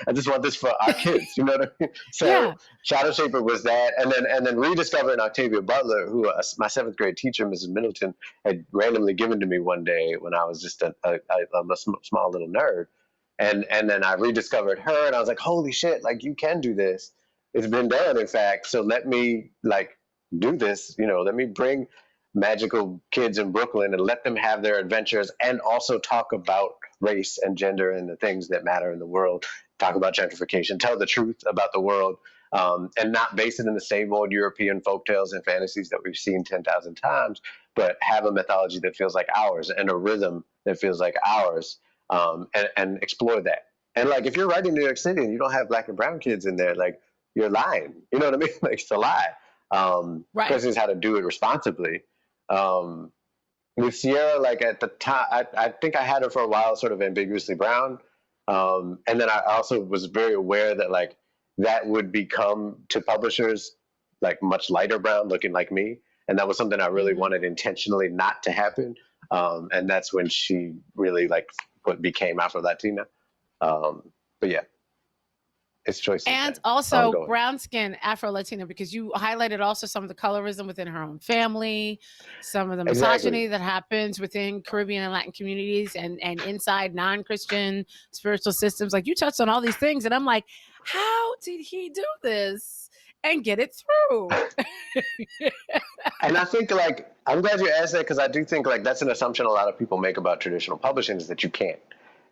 Speaker 1: I just want this for our kids. You know what I mean? So Shadowshaper was that. And then rediscovering Octavia Butler, who my 7th grade teacher, Mrs. Middleton, had randomly given to me one day when I was just a small little nerd. And then I rediscovered her and I was like, holy shit, like you can do this. It's been done, in fact. So let me like do this, you know, let me bring magical kids in Brooklyn and let them have their adventures and also talk about race and gender and the things that matter in the world, talk about gentrification, tell the truth about the world, and not base it in the same old European folktales and fantasies that we've seen 10,000 times, but have a mythology that feels like ours and a rhythm that feels like ours, and explore that. And like, if you're writing New York City and you don't have black and brown kids in there, like you're lying, you know what I mean? Like it's a lie.
Speaker 2: Right.
Speaker 1: Question is how to do it responsibly. With Sierra, like at the time, I think I had her for a while, sort of ambiguously brown. And then I also was very aware that like that would become to publishers like much lighter brown, looking like me. And that was something I really wanted intentionally not to happen. And that's when she really like what became Afro-Latina. But yeah. It's choices.
Speaker 2: And also brown skin Afro-Latina, because you highlighted also some of the colorism within her own family, some of the misogyny that happens within Caribbean and Latin communities and inside non-Christian spiritual systems. Like you touched on all these things. And I'm like, how did he do this and get it through?
Speaker 1: And I think like, I'm glad you asked that because I do think like that's an assumption a lot of people make about traditional publishing is that you can't.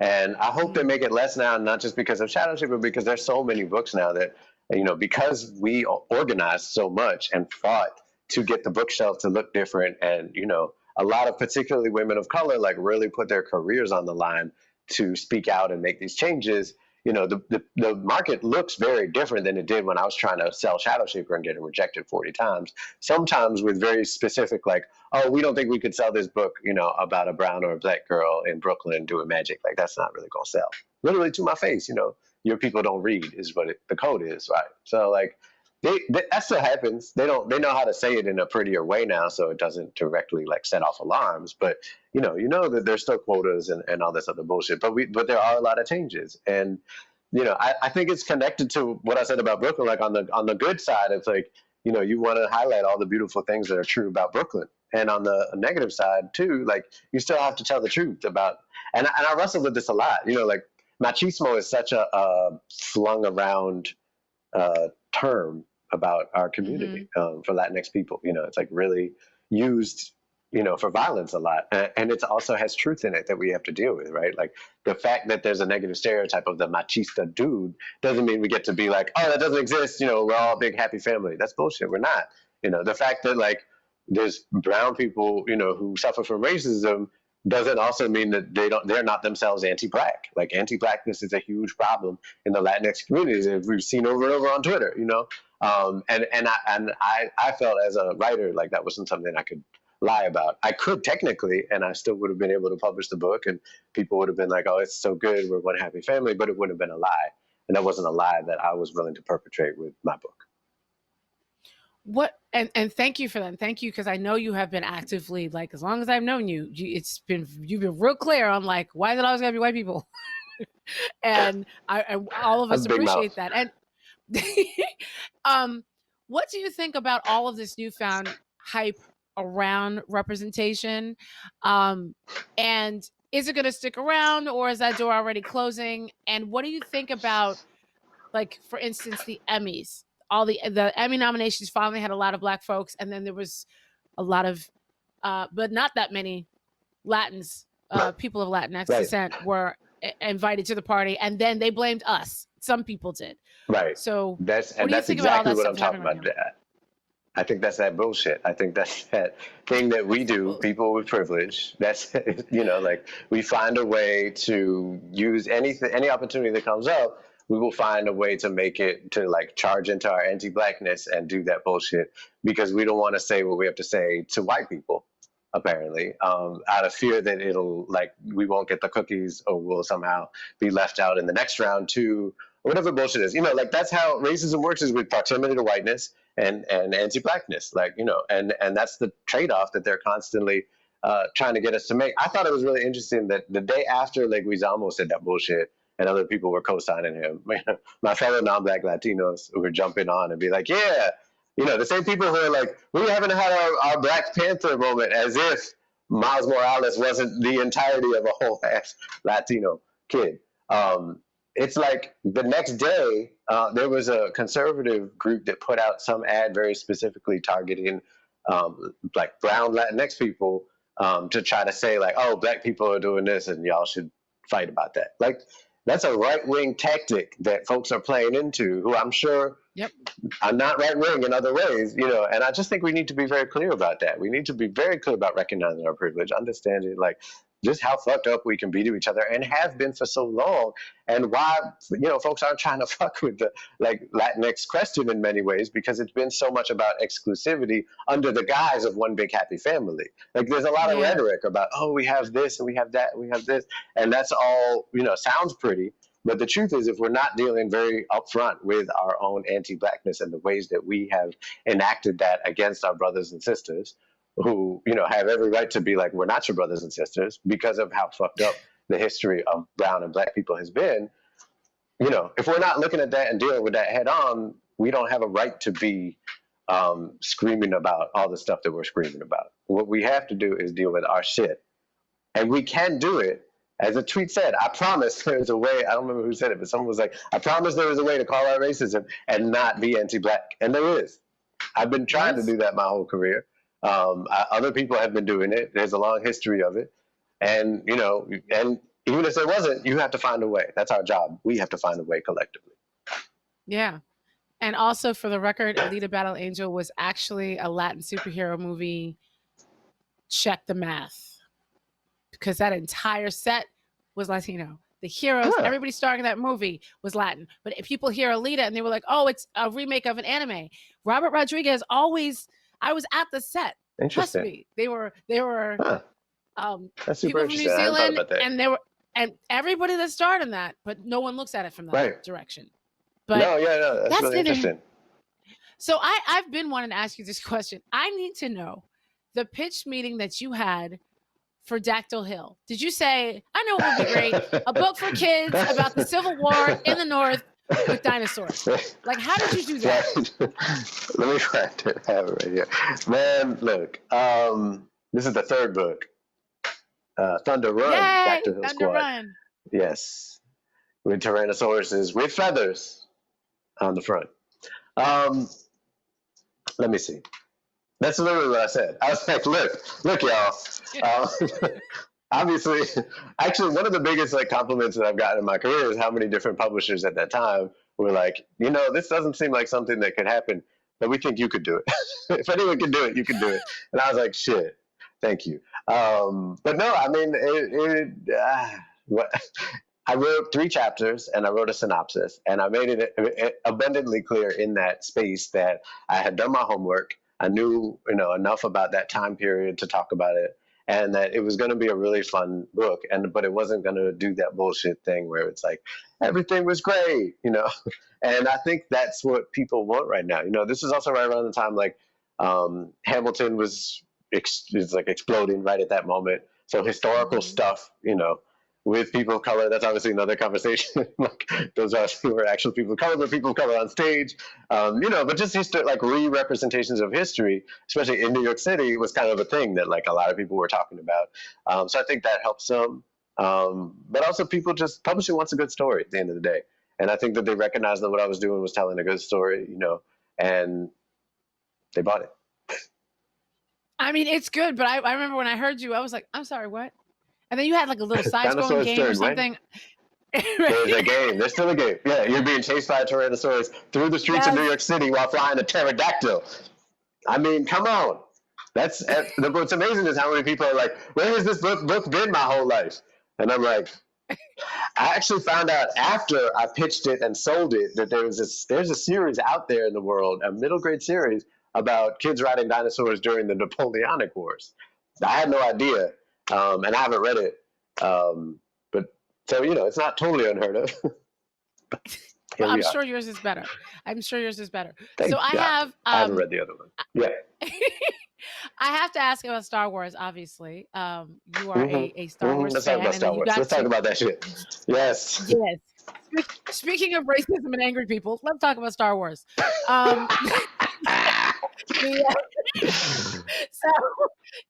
Speaker 1: And I hope they make it less now, not just because of Shadowshaper, but because there's so many books now that, you know, because we organized so much and fought to get the bookshelf to look different. And, you know, a lot of particularly women of color, like really put their careers on the line to speak out and make these changes. You know, the market looks very different than it did when I was trying to sell Shadowshaper and getting rejected 40 times. Sometimes with very specific, like, oh, we don't think we could sell this book, you know, about a brown or a black girl in Brooklyn doing magic. Like, that's not really going to sell. Literally to my face, you know, your people don't read is what the code is, right? So, like, that still happens. They know how to say it in a prettier way now, so it doesn't directly, like, set off alarms. But, you know that there's still quotas and all this other bullshit. But there are a lot of changes. And, you know, I think it's connected to what I said about Brooklyn. Like, on the good side, it's like, you know, you want to highlight all the beautiful things that are true about Brooklyn. And on the negative side, too, like, you still have to tell the truth about, and I wrestle with this a lot, you know, like, machismo is such a flung around term about our community for Latinx people. You know, it's like really used, you know, for violence a lot. And it also has truth in it that we have to deal with, right? Like the fact that there's a negative stereotype of the machista dude doesn't mean we get to be like, oh, that doesn't exist. You know, we're all a big happy family. That's bullshit. We're not. You know, the fact that like there's brown people, you know, who suffer from racism doesn't also mean that they're not themselves anti-Black. Like anti-Blackness is a huge problem in the Latinx communities, as we've seen over and over on Twitter, you know. And I felt as a writer like that wasn't something I could lie about. I could technically, and I still would have been able to publish the book, and people would have been like, "Oh, it's so good, we're one happy family," but it wouldn't have been a lie, and that wasn't a lie that I was willing to perpetrate with my book.
Speaker 2: What and thank you for that. Thank you, because I know you have been actively, like, as long as I've known you, you've been real clear on like, why is it always gotta be white people? And all of us appreciate that. And what do you think about all of this newfound hype around representation? And is it going to stick around, or is that door already closing? And what do you think about, like, for instance, the Emmys? All the Emmy nominations finally had a lot of Black folks, and then there was a lot of, but not that many Latins, people of Latinx descent were invited to the party, and then they blamed us. Some people did. Right. So that's exactly what I'm talking about.
Speaker 1: I think that's that bullshit. I think that's that thing that we do, people with privilege. That's, you know, like, we find a way to use any opportunity that comes up. We will find a way to make it, to like charge into our anti-Blackness and do that bullshit, because we don't want to say what we have to say to white people, apparently, out of fear that it'll, like, we won't get the cookies, or we'll somehow be left out in the next round too, or whatever bullshit is. You know, like, that's how racism works, is with proximity to whiteness and anti-Blackness, like, you know, and that's the trade-off that they're constantly trying to get us to make. I thought it was really interesting that the day after Leguizamo said that bullshit, and other people were co-signing him, my fellow non-Black Latinos who were jumping on and be like, yeah, you know, the same people who are like, we haven't had our Black Panther moment, as if Miles Morales wasn't the entirety of a whole ass Latino kid. It's like the next day, there was a conservative group that put out some ad very specifically targeting like brown Latinx people, to try to say like, oh, Black people are doing this and y'all should fight about that. Like, that's a right-wing tactic that folks are playing into, who I'm sure are not right-wing in other ways, you know, and I just think we need to be very clear about that. We need to be very clear about recognizing our privilege, understanding, like, just how fucked up we can be to each other, and have been for so long, and why, you know, folks aren't trying to fuck with the, like, Latinx question in many ways, because it's been so much about exclusivity under the guise of one big happy family. Like, there's a lot of rhetoric about, oh, we have this and we have that and we have this, and that's all, you know, sounds pretty, but the truth is, if we're not dealing very upfront with our own anti-Blackness and the ways that we have enacted that against our brothers and sisters, who, you know, have every right to be like, we're not your brothers and sisters, because of how fucked up the history of brown and Black people has been, you know, if we're not looking at that and dealing with that head on, we don't have a right to be screaming about all the stuff that we're screaming about. What we have to do is deal with our shit. And we can do it. As a tweet said, I promise there's a way, I don't remember who said it, but someone was like, I promise there is a way to call out racism and not be anti-Black. And there is. I've been trying to do that my whole career. Other people have been doing it. There's a long history of it. And, you know, and even if there wasn't, you have to find a way. That's our job. We have to find a way collectively.
Speaker 2: Yeah. And also, for the record, Alita Battle Angel was actually a Latin superhero movie. Check the math. Because that entire set was Latino. The heroes, everybody starring in that movie was Latin. But if people hear Alita and they were like, oh, it's a remake of an anime. Robert Rodriguez always... I was at the set. Trust me, they were
Speaker 1: That's super
Speaker 2: people from New Zealand, and everybody that starred in that, but no one looks at it from that direction. But
Speaker 1: that's really interesting.
Speaker 2: So I've been wanting to ask you this question. I need to know the pitch meeting that you had for Dactyl Hill. Did you say, I know it would be great, a book for kids about the Civil War in the North with dinosaurs? Like, how did you do that?
Speaker 1: Let me try to have it right here. Man, look, this is the third book. Thunder Run, Dactyl Hill Squad. Run. Yes. With Tyrannosauruses with feathers on the front. Let me see. That's literally what I said. I was like, look, y'all. Obviously, actually, one of the biggest like compliments that I've gotten in my career is how many different publishers at that time were like, you know, this doesn't seem like something that could happen, but we think you could do it. If anyone can do it, you can do it. And I was like, shit, Thank you. But no, I mean, what I wrote 3 chapters and I wrote a synopsis, and I made it abundantly clear in that space that I had done my homework. I knew, enough about that time period to talk about it, and that it was going to be a really fun book. But it wasn't going to do that bullshit thing where it's like everything was great. And I think that's what people want right now. This is also right around the time like Hamilton is like exploding right at that moment. So historical stuff, with people of color, that's obviously another conversation. Like those were actual people of color, but people of color on stage, but just like re-representations of history, especially in New York City, was kind of a thing that like a lot of people were talking about. So I think that helps some. But also publishing wants a good story at the end of the day. And I think that they recognized that what I was doing was telling a good story, and they bought it.
Speaker 2: I mean, it's good, but I remember when I heard you, I was like, I'm sorry, what? And then you had like a little side-scrolling game or something.
Speaker 1: There's a game. There's still a game. Yeah, you're being chased by a Tyrannosaurus through the streets of New York City while flying a pterodactyl. I mean, come on. What's amazing is how many people are like, where has this book been my whole life? And I'm like, I actually found out after I pitched it and sold it that there's a series out there in the world, a middle grade series about kids riding dinosaurs during the Napoleonic Wars. I had no idea. And I haven't read it, but so it's not totally unheard of.
Speaker 2: Well, I'm sure yours is better. So
Speaker 1: I haven't read the other one. Yeah.
Speaker 2: I have to ask about Star Wars. Obviously, you are a Star Wars
Speaker 1: Let's
Speaker 2: fan.
Speaker 1: Talk about Star Wars. Let's talk about that shit. Yes.
Speaker 2: Yes. Speaking of racism and angry people, let's talk about Star Wars. So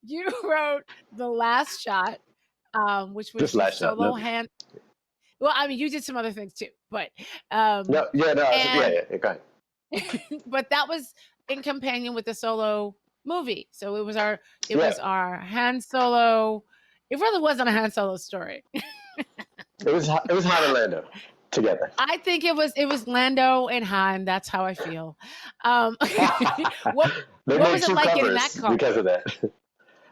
Speaker 2: you wrote The Last Shot, which was solo hand. Well, I mean, you did some other things too, but
Speaker 1: go ahead.
Speaker 2: But that was in companion with the solo movie. So it was our Han Solo. It really wasn't a Han Solo story.
Speaker 1: It was Han and Lando together.
Speaker 2: I think it was Lando and Han. That's how I feel. What was it like getting that car?
Speaker 1: Because of that.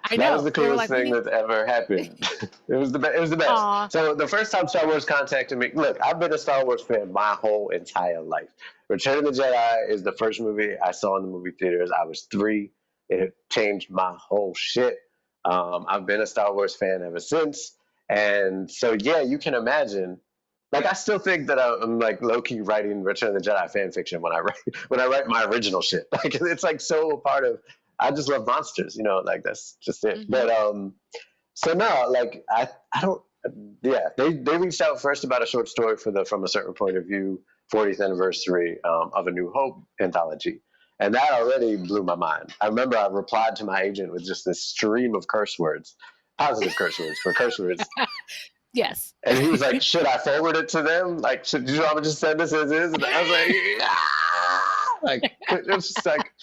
Speaker 1: I know. That was the coolest thing that's ever happened. It was the best. Aww. So the first time Star Wars contacted me, look, I've been a Star Wars fan my whole entire life. Return of the Jedi is the first movie I saw in the movie theaters. I was 3. It changed my whole shit. I've been a Star Wars fan ever since. And so, yeah, you can imagine. Like, I still think that I'm like low-key writing Return of the Jedi fan fiction when I write my original shit. Like, it's like so a part of. I just love monsters, like that's just it. Mm-hmm. But so no, like I don't. Yeah, they reached out first about a short story for From a Certain Point of View 40th anniversary of A New Hope anthology, and that already blew my mind. I remember I replied to my agent with just this stream of curse words, positive curse words for curse words.
Speaker 2: Yes.
Speaker 1: And he was like, "Should I forward it to them? Like, should you want me to just send this as is?" And I was like, "Yeah." Like it was just like.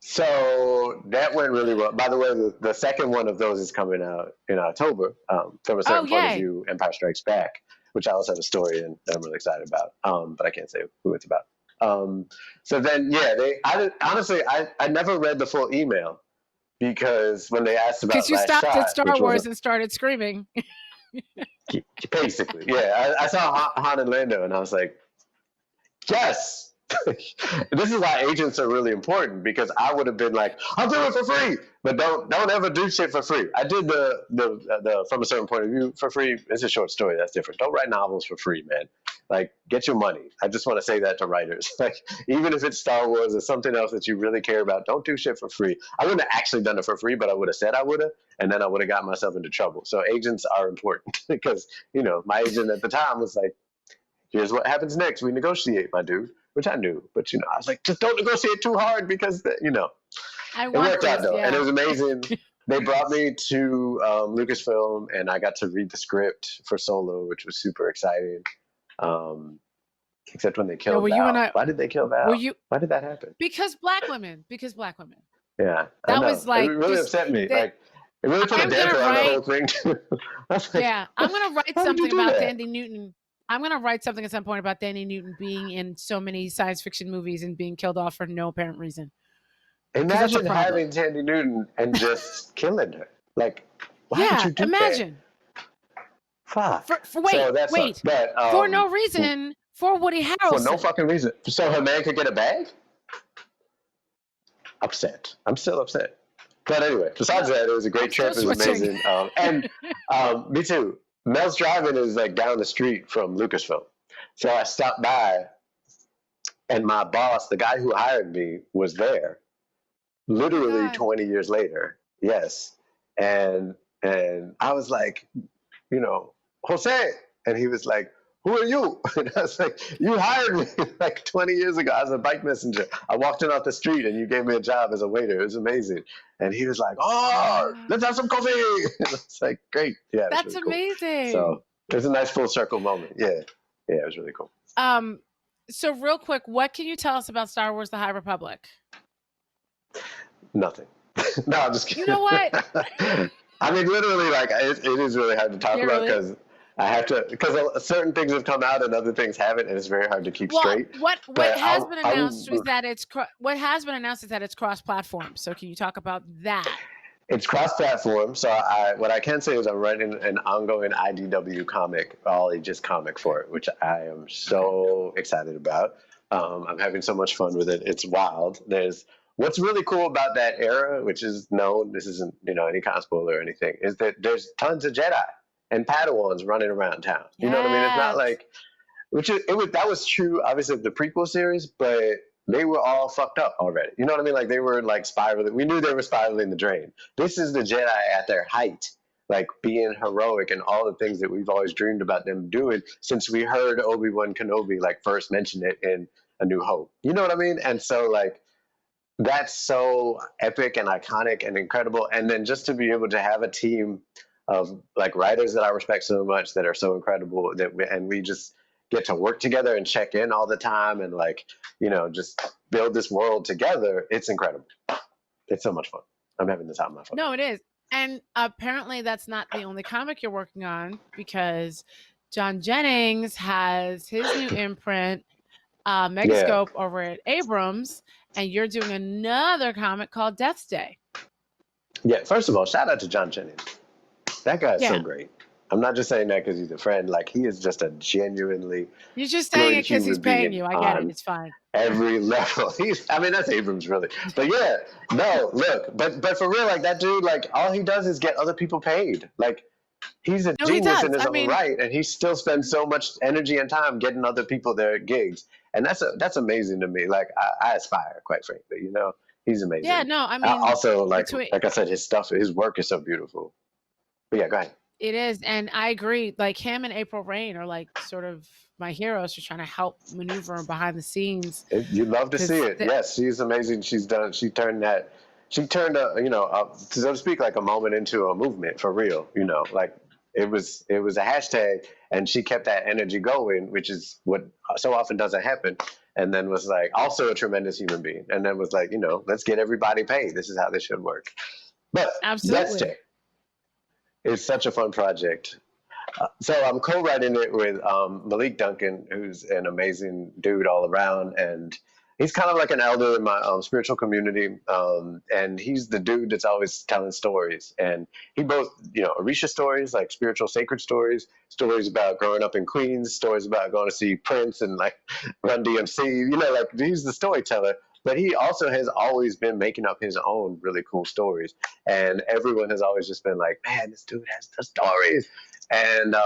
Speaker 1: So that went really well. By the way, the second one of those is coming out in October. From a Certain Point of View, Empire Strikes Back, which I also have a story in that I'm really excited about. But I can't say who it's about. So then, I never read the full email because when they asked about
Speaker 2: because you stopped at Star Wars and started screaming.
Speaker 1: Basically, yeah. I saw Han and Lando, and I was like, yes. This is why agents are really important, because I would have been like, I'll do it for free, but don't ever do shit for free. I did the From a Certain Point of View for free. It's a short story. That's different. Don't write novels for free, man. Like, get your money. I just want to say that to writers. Like, even if it's Star Wars or something else that you really care about, don't do shit for free. I wouldn't have actually done it for free, but I would have said I would have, and then I would have got myself into trouble. So agents are important because, my agent at the time was like, here's what happens next. We negotiate, my dude. Which I knew, but I was like, just don't negotiate too hard because it worked out though, and it was amazing. They brought me to Lucasfilm, and I got to read the script for Solo, which was super exciting. Except when they killed Val. Why did they kill Val? Why did that happen?
Speaker 2: Because black women.
Speaker 1: Yeah,
Speaker 2: that was like
Speaker 1: it really upset me. Like it really put a damper on the whole thing too.
Speaker 2: Yeah, I'm gonna write something about Thandie Newton. I'm going to write something at some point about Thandie Newton being in so many science fiction movies and being killed off for no apparent reason.
Speaker 1: Imagine having Thandie Newton and just killing her. Like, why would you do
Speaker 2: imagine.
Speaker 1: that? Fuck.
Speaker 2: Wait,
Speaker 1: so that's
Speaker 2: wait.
Speaker 1: But,
Speaker 2: for no reason, for Woody Harrelson.
Speaker 1: For no fucking reason. So her man could get a bag? Upset. I'm still upset. But anyway, besides that, it was a great trip. It was amazing. Me too. Mel's Drive-In is like down the street from Lucasfilm. So I stopped by, and my boss, the guy who hired me, was there. Literally 20 years later. Yes. And I was like, Jose. And he was like, who are you? And I was like, you hired me like 20 years ago as a bike messenger. I walked in off the street and you gave me a job as a waiter. It was amazing. And he was like, oh, let's have some coffee. And I was like, great. Yeah,
Speaker 2: that's really amazing.
Speaker 1: Cool. So it was a nice full circle moment. Yeah. Yeah, it was really cool.
Speaker 2: So real quick, what can you tell us about Star Wars: The High Republic?
Speaker 1: Nothing. No, I'm just kidding.
Speaker 2: You know what?
Speaker 1: I mean, literally, like, it is really hard to talk about because I have to, because certain things have come out and other things haven't, and it's very hard to keep straight.
Speaker 2: What has been announced is that it's cross-platform. So can you talk about that?
Speaker 1: It's cross-platform. So what I can say is I'm writing an ongoing IDW comic, all ages comic for it, which I am so excited about. I'm having so much fun with it. It's wild. What's really cool about that era, which is known, this isn't any kind of spoiler or anything, is that there's tons of Jedi and Padawans running around town. You know what I mean? It's not like, that was true, obviously, of the prequel series, but they were all fucked up already. You know what I mean? Like, they were like spiraling. We knew they were spiraling the drain. This is the Jedi at their height, like being heroic and all the things that we've always dreamed about them doing since we heard Obi-Wan Kenobi like first mention it in A New Hope. You know what I mean? And so like, that's so epic and iconic and incredible. And then just to be able to have a team of like writers that I respect so much that are so incredible and we just get to work together and check in all the time and like, just build this world together. It's incredible. It's so much fun. I'm having the time of my fun.
Speaker 2: No, it is. And apparently that's not the only comic you're working on because John Jennings has his new imprint, Megascope over at Abrams, and you're doing another comic called Death's Day.
Speaker 1: Yeah, first of all, shout out to John Jennings. That guy is so great. I'm not just saying that because he's a friend. Like, he is just a genuinely
Speaker 2: You're just saying it because he's paying you. I get it. It's fine.
Speaker 1: Every level. That's Abrams, really. But yeah, no, look. But for real, like, that dude, like, all he does is get other people paid. Like, he's a genius in his own right, and he still spends so much energy and time getting other people their gigs. And that's amazing to me. Like, I aspire, quite frankly. He's amazing.
Speaker 2: Yeah, no, I mean,
Speaker 1: also, like I said, his work is so beautiful. But yeah, go ahead.
Speaker 2: It is, and I agree. Like, him and April Rain are like sort of my heroes for trying to help maneuver behind the scenes.
Speaker 1: You love to see it. Yes, she's amazing. She turned so to speak, like a moment into a movement for real. Like it was a hashtag, and she kept that energy going, which is what so often doesn't happen. And then was like also a tremendous human being, and then was like, let's get everybody paid. This is how this should work. But
Speaker 2: absolutely.
Speaker 1: It's such a fun project. So I'm co-writing it with Malik Duncan, who's an amazing dude all around. And he's kind of like an elder in my spiritual community. And he's the dude that's always telling stories. And he both, Orisha stories, like spiritual sacred stories about growing up in Queens, stories about going to see Prince and like Run DMC, like he's the storyteller. But he also has always been making up his own really cool stories. And everyone has always just been like, man, this dude has the stories. And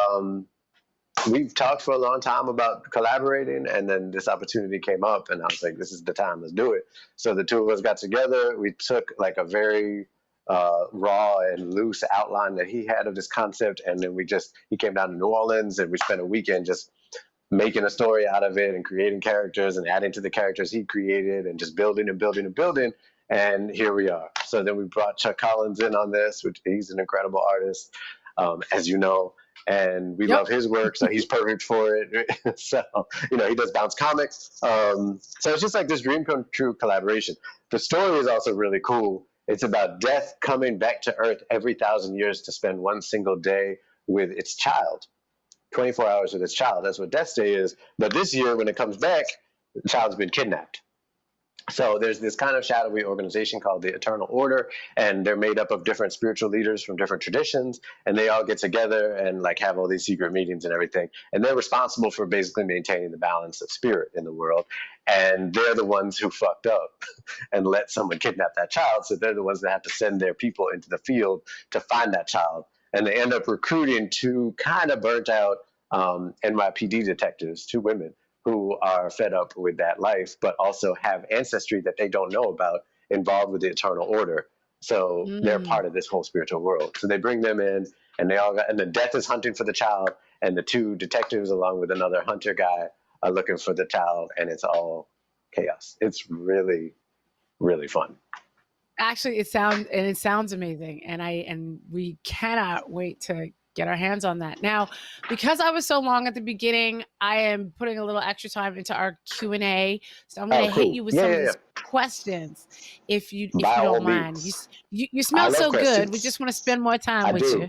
Speaker 1: we've talked for a long time about collaborating. And then this opportunity came up and I was like, this is the time, let's do it. So the two of us got together. We took like a very raw and loose outline that he had of this concept. And then he came down to New Orleans and we spent a weekend just making a story out of it and creating characters and adding to the characters he created and just building and building and building. And here we are. So then we brought Chuck Collins in on this, which he's an incredible artist, as you know, and we love his work. So he's perfect for it. So, he does Bounce Comics. So it's just like this dream come true collaboration. The story is also really cool. It's about death coming back to Earth every 1,000 years to spend one single day with its child. 24 hours with its child. That's what Death's Day is. But this year, when it comes back, the child's been kidnapped. So there's this kind of shadowy organization called the Eternal Order, and they're made up of different spiritual leaders from different traditions, and they all get together and like have all these secret meetings and everything. And they're responsible for basically maintaining the balance of spirit in the world. And they're the ones who fucked up and let someone kidnap that child. So they're the ones that have to send their people into the field to find that child. And they end up recruiting two kind of burnt out NYPD detectives, two women, who are fed up with that life, but also have ancestry that they don't know about involved with the Eternal Order. So they're part of this whole spiritual world. So they bring them in, and and the death is hunting for the child, and the two detectives, along with another hunter guy, are looking for the child, and it's all chaos. It's really, really fun.
Speaker 2: Actually, it sounds amazing, and we cannot wait to get our hands on that. Now, because I was so long at the beginning, I am putting a little extra time into our Q&A. So I'm going to hit you with some of these questions, if you don't mind. You smell so questions. Good. We just want to spend more time with you.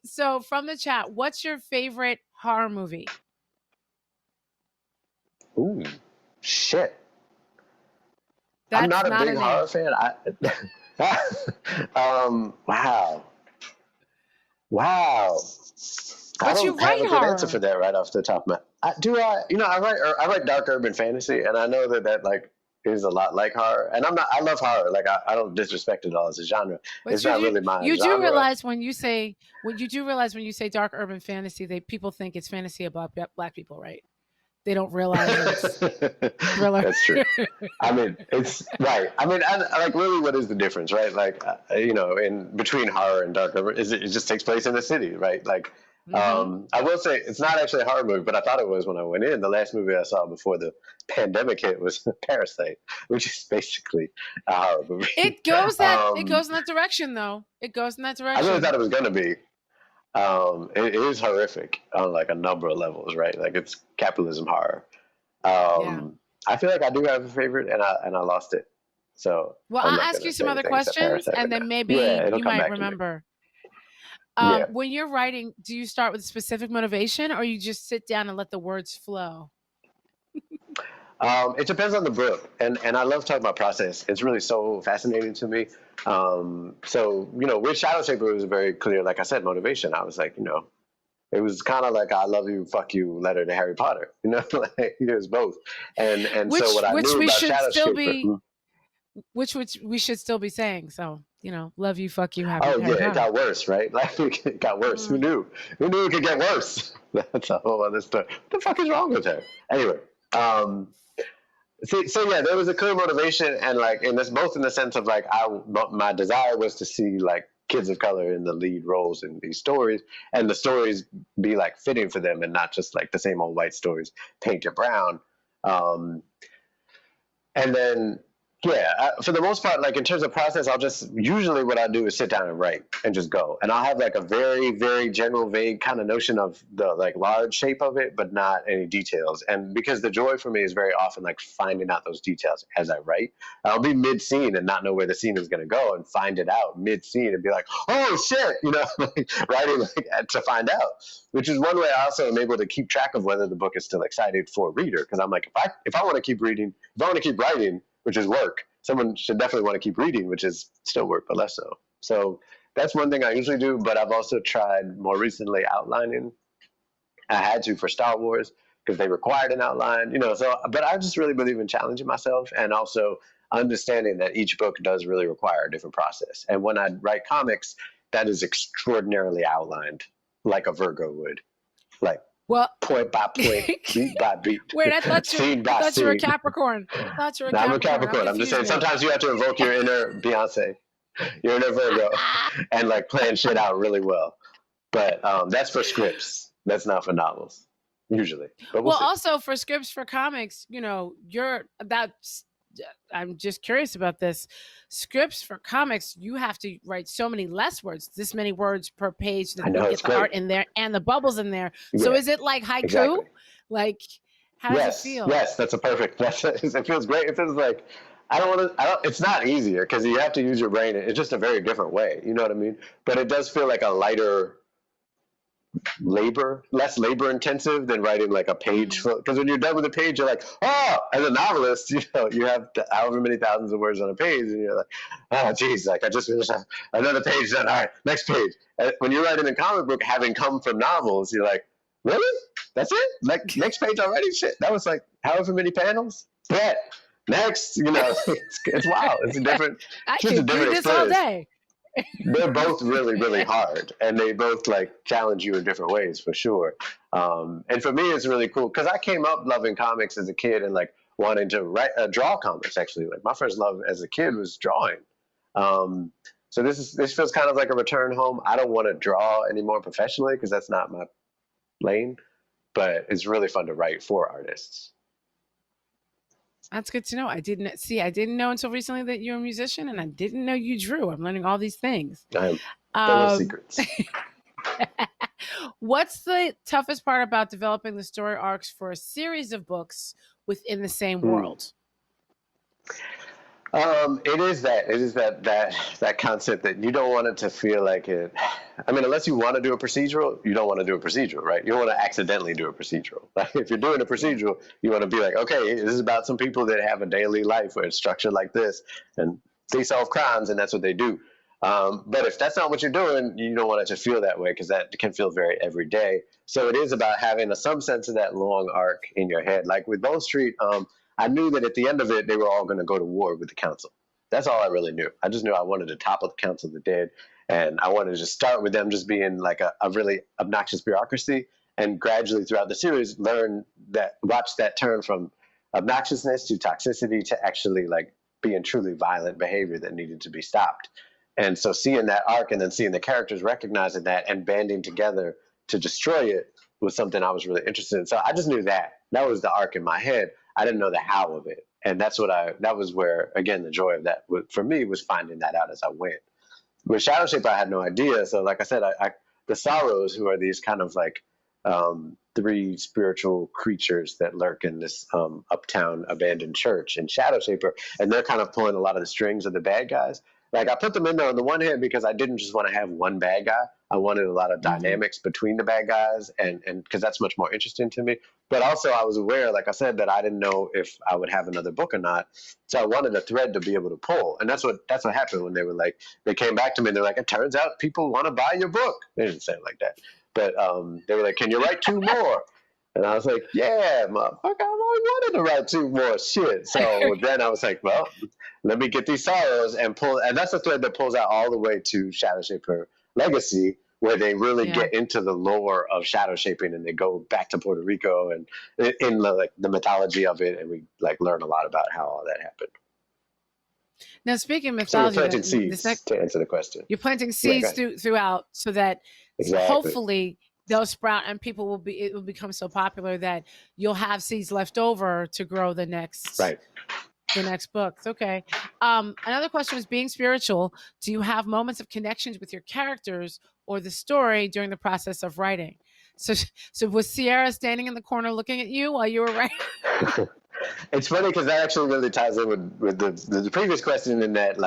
Speaker 2: So from the chat, what's your favorite horror movie?
Speaker 1: Ooh, shit. I'm not a big horror fan. Wow.
Speaker 2: But
Speaker 1: I don't have a good answer for that right off the top of my. I write dark urban fantasy, and I know that like is a lot like horror. And I love horror. Like I don't disrespect it all as a genre. But it's not really my genre.
Speaker 2: You do realize when you say dark urban fantasy, people think it's fantasy about black people, right? They don't realize it's thriller.
Speaker 1: That's true. I mean, it's right. I mean, I like really, what is the difference, right? Like, in between horror and dark urban, it just takes place in the city, right? Like, I will say it's not actually a horror movie, but I thought it was when I went in. The last movie I saw before the pandemic hit was Parasite, which is basically a horror movie.
Speaker 2: It goes in that direction, though. It goes in that direction.
Speaker 1: I really thought it was going to be. It is horrific on like a number of levels, right? Like it's capitalism horror. I feel like I do have a favorite, and I lost it. So
Speaker 2: I'll ask you some other questions, and then maybe you might remember. When you're writing, do you start with specific motivation, or you just sit down and let the words flow?
Speaker 1: It depends on the book, and I love talking about process. It's really so fascinating to me. So with Shadowshaper, it was a very clear, like I said, motivation. I was like, it was kind of like I love you, fuck you letter to Harry Potter. Like it was both. And so what I knew about Shadowshaper,
Speaker 2: which we should still be saying. So love you, fuck you, Harry Potter.
Speaker 1: It got worse, right? Like it got worse. Who knew it could get worse? That's a whole other story. What the fuck is wrong with her? Anyway. There was a clear motivation, and this both in the sense of like my desire was to see like kids of color in the lead roles in these stories, and the stories be like fitting for them and not just like the same old white stories painted brown. And then for the most part, like in terms of process, usually what I do is sit down and write and just go. And I'll have like a very, very general, vague kind of notion of the like large shape of it, but not any details. And because the joy for me is very often like finding out those details as I write. I'll be mid-scene and not know where the scene is going to go, and find it out mid-scene and be like, oh shit, writing like to find out, which is one way I also am able to keep track of whether the book is still exciting for a reader. Because I'm like, if I want to keep reading, if I want to keep writing, which is work, someone should definitely want to keep reading, which is still work, but less so. So that's one thing I usually do, but I've also tried more recently outlining. I had to for Star Wars because they required an outline, but I just really believe in challenging myself, and also understanding that each book does really require a different process. And when I write comics, that is extraordinarily outlined, like a Virgo would. Like, point by point, beat by beat.
Speaker 2: Wait, I thought you were a Capricorn.
Speaker 1: I'm a Capricorn. I'm just saying, sometimes you have to invoke your inner Beyonce, your inner Virgo, and like plan shit out really well. But that's for scripts. That's not for novels, usually. But we'll see.
Speaker 2: Also for scripts for comics, I'm just curious about this. Scripts for comics, you have to write so many less words, this many words per page, that you get the art in there and the bubbles in there. Yeah, so is it like haiku?
Speaker 1: Exactly.
Speaker 2: Like, how does it feel?
Speaker 1: Yes, that's a perfect. It feels great. It feels like it's not easier because you have to use your brain. It's just a very different way. You know what I mean? But it does feel like a lighter less labor intensive than writing like a page. Because when you're done with a page, you're like, oh, as a novelist, you have however many thousands of words on a page, and you're like, oh, geez, like I just finished another page done. All right, next page. And when you're writing a comic book, having come from novels, you're like, really? That's it? Like next page already? Shit, that was like however many panels. Bet. Next, it's wild. It's a different.
Speaker 2: I can do this all day.
Speaker 1: They're both really, really hard, and they both like challenge you in different ways for sure. And for me, it's really cool because I came up loving comics as a kid and like wanting to draw comics. Actually, like my first love as a kid was drawing. So this feels kind of like a return home. I don't want to draw anymore professionally because that's not my lane, but it's really fun to write for artists.
Speaker 2: That's good to know. I didn't know until recently that you're a musician, and I didn't know you drew. I'm learning all these things.
Speaker 1: I am full of secrets.
Speaker 2: What's the toughest part about developing the story arcs for a series of books within the same world?
Speaker 1: It is that concept that you don't want it to feel like it. I mean, unless you want to do a procedural, you don't want to do a procedural, right? You don't want to accidentally do a procedural. Like if you're doing a procedural, you want to be like, okay, this is about some people that have a daily life where it's structured like this, and they solve crimes, and that's what they do. But if that's not what you're doing, you don't want it to feel that way because that can feel very everyday. So it is about having some sense of that long arc in your head. Like with Bone Street, I knew that at the end of it, they were all going to go to war with the council. That's all I really knew. I just knew I wanted to topple the council of the dead, and I wanted to just start with them just being like a really obnoxious bureaucracy, and gradually throughout the series watch that turn from obnoxiousness to toxicity to actually like being truly violent behavior that needed to be stopped. And so seeing that arc and then seeing the characters recognizing that and banding together to destroy it was something I was really interested in. So I just knew that was the arc in my head. I didn't know the how of it. And that was where, again, the joy of that for me was finding that out as I went. With Shadowshaper, I had no idea. So like I said, the Sorrows, who are these kind of like three spiritual creatures that lurk in this uptown abandoned church in Shadowshaper, and they're kind of pulling a lot of the strings of the bad guys. Like I put them in there on the one hand because I didn't just want to have one bad guy. I wanted a lot of dynamics between the bad guys, and because that's much more interesting to me. But also I was aware, like I said, that I didn't know if I would have another book or not. So I wanted a thread to be able to pull. And that's what happened when they came back to me and they're like, it turns out people want to buy your book. They didn't say it like that. But they were like, can you write 2 more? And I was like, yeah, motherfucker, I've always wanted to write 2 more shit. So then I was like, well, let me get these Sorrows and pull. And that's the thread that pulls out all the way to Shadowshaper Legacy, where they really get into the lore of shadow shaping, and they go back to Puerto Rico and in the mythology of it, and we like learn a lot about how all that happened.
Speaker 2: Now, speaking of mythology,
Speaker 1: so you're planting seeds to answer the question.
Speaker 2: You're planting seeds throughout, so that hopefully they'll sprout, and it will become so popular that you'll have seeds left over to grow the next books. Okay. Another question was, being spiritual, do you have moments of connections with your characters or the story during the process of writing? So was Sierra standing in the corner looking at you while you were writing?
Speaker 1: It's funny because that actually really ties in with the previous question, in that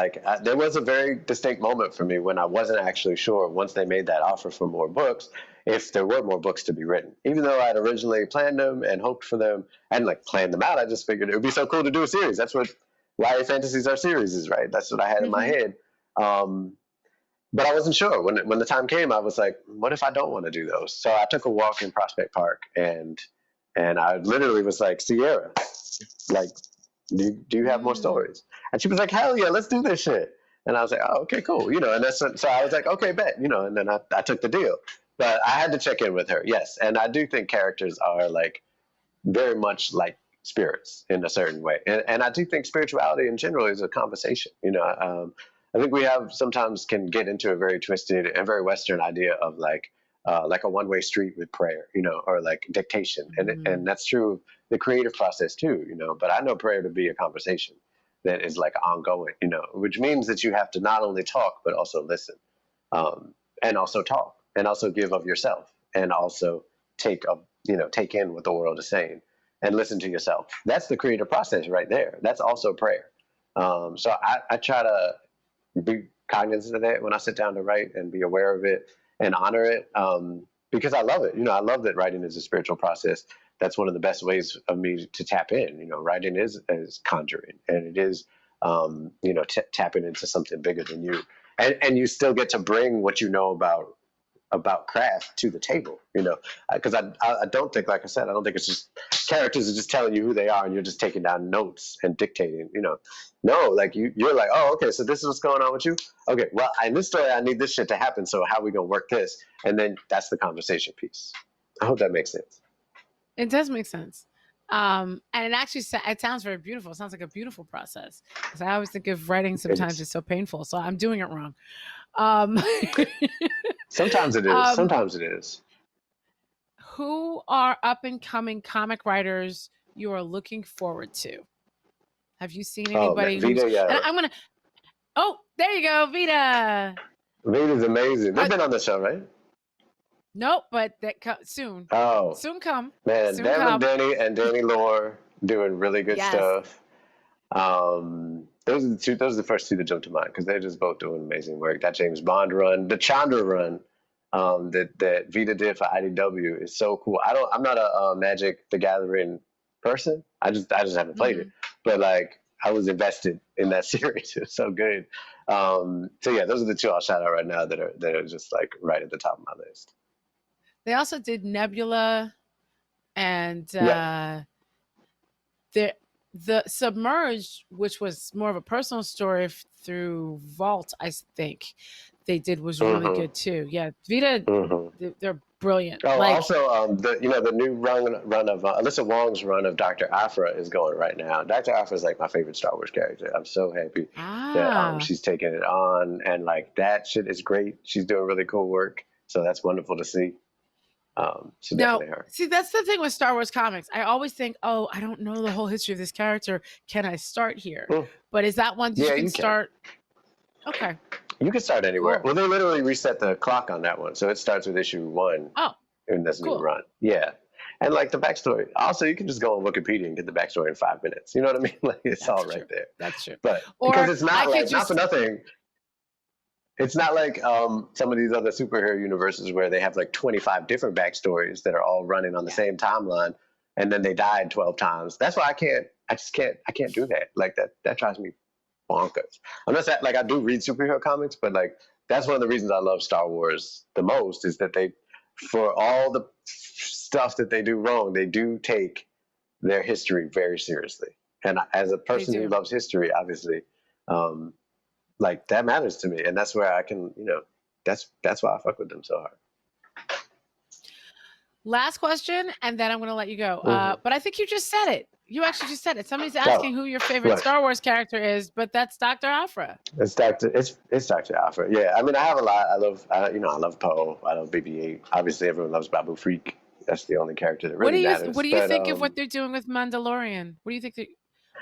Speaker 1: there was a very distinct moment for me when I wasn't actually sure, once they made that offer for more books, if there were more books to be written. Even though I'd originally planned them and hoped for them and planned them out, I just figured it would be so cool to do a series. That's what YA fantasies are, series, right? That's what I had in my head. But I wasn't sure. When the time came, I was like, what if I don't want to do those? So I took a walk in Prospect Park, and I literally was like, Sierra, do you have more stories? And she was like, hell yeah, let's do this shit. And I was like, oh, okay, cool. And so I was like, okay, bet, and then I took the deal. But I had to check in with her, yes. And I do think characters are very much like spirits in a certain way. And I do think spirituality in general is a conversation. I think we sometimes can get into a very twisted and very Western idea of a one-way street with prayer, or dictation. And that's true of the creative process too, but I know prayer to be a conversation that is ongoing, which means that you have to not only talk, but also listen, and also talk, and also give of yourself, and also take in what the world is saying and listen to yourself. That's the creative process right there. That's also prayer. So I try to be cognizant of that when I sit down to write, and be aware of it and honor it, because I love it. I love that writing is a spiritual process. That's one of the best ways of me to tap in. Writing is conjuring, and it is, tapping into something bigger than you. And you still get to bring what you know about craft to the table, because I don't think, like I said, I don't think it's just characters are just telling you who they are and you're just taking down notes and dictating, no, like you're like, oh, okay, so this is what's going on with you. Okay, well, in this story, I need this shit to happen. So how are we going to work this? And then that's the conversation piece. I hope that makes sense.
Speaker 2: It does make sense. And it actually, it sounds very beautiful. It sounds like a beautiful process, because I always think of writing sometimes it's so painful. So I'm doing it wrong.
Speaker 1: Sometimes it is. Sometimes it is.
Speaker 2: Who are up and coming comic writers you are looking forward to? Have you seen anybody?
Speaker 1: Vita, yeah.
Speaker 2: And I'm gonna. Oh, there you go, Vita.
Speaker 1: Vita's amazing. They've been on the show, right?
Speaker 2: Nope, but that soon.
Speaker 1: Oh,
Speaker 2: soon come.
Speaker 1: Man,
Speaker 2: soon
Speaker 1: them
Speaker 2: come.
Speaker 1: and Danny Lore doing really good stuff. Those are the first two that jumped to mind, because they're just both doing amazing work. That James Bond run, the Chandra run, that Vita did for IDW is so cool. I'm not a Magic the Gathering person. I just haven't played it, but like I was invested in that series. It's so good. So yeah, those are the two I'll shout out right now that are just like right at the top of my list.
Speaker 2: They also did Nebula, and the Submerged, which was more of a personal story through Vault, I think they did, was really good too. Yeah, Vita, they're brilliant.
Speaker 1: Oh, also, the new run of Alyssa Wong's run of Dr. Aphra is going right now. Dr. Aphra is like my favorite Star Wars character. I'm so happy that she's taking it on, and like that shit is great. She's doing really cool work, so that's wonderful to see.
Speaker 2: Now, see, that's the thing with Star Wars comics. I always think, oh, I don't know the whole history of this character. Can I start here? But is that one that you can start? Okay.
Speaker 1: You can start anywhere. Cool. Well, they literally reset the clock on that one. So it starts with issue 1 in this new run. Yeah. And like the backstory. Also, you can just go on Wikipedia and get the backstory in 5 minutes. You know what I mean? Like it's all right there.
Speaker 2: That's true.
Speaker 1: But because it's not not for nothing. It's not like some of these other superhero universes where they have like 25 different backstories that are all running on the same timeline, and then they died 12 times. That's why I can't do that. Like that drives me bonkers. I'm not saying, like, I do read superhero comics, but like that's one of the reasons I love Star Wars the most, is that they, for all the stuff that they do wrong, they do take their history very seriously. And as a person who loves history, obviously, like that matters to me, and that's where I can, that's why I fuck with them so hard.
Speaker 2: Last question, and then I'm going to let you go. But I think you just said it. You actually just said it. Somebody's asking who your favorite Star Wars character is, but that's Dr. Aphra. It's Dr.
Speaker 1: Aphra. Yeah, I mean, I have a lot. I love Poe. I love BB-8. Obviously, everyone loves Babu Frik. That's the only character that really matters.
Speaker 2: What do you think of what they're doing with Mandalorian? What do you think?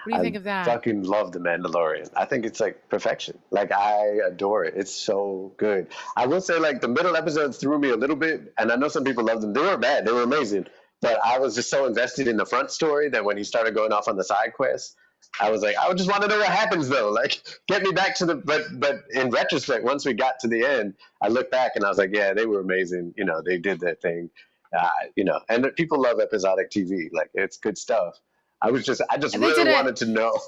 Speaker 2: What do you think of that?
Speaker 1: I fucking love The Mandalorian. I think it's like perfection. Like, I adore it. It's so good. I will say, like, the middle episodes threw me a little bit, and I know some people love them. They weren't bad. They were amazing. But I was just so invested in the front story that when he started going off on the side quests, I was like, I just want to know what happens, though. Like, get me back to the... But in retrospect, once we got to the end, I looked back and I was like, yeah, they were amazing. They did their thing. And people love episodic TV. Like, it's good stuff. I just really wanted to know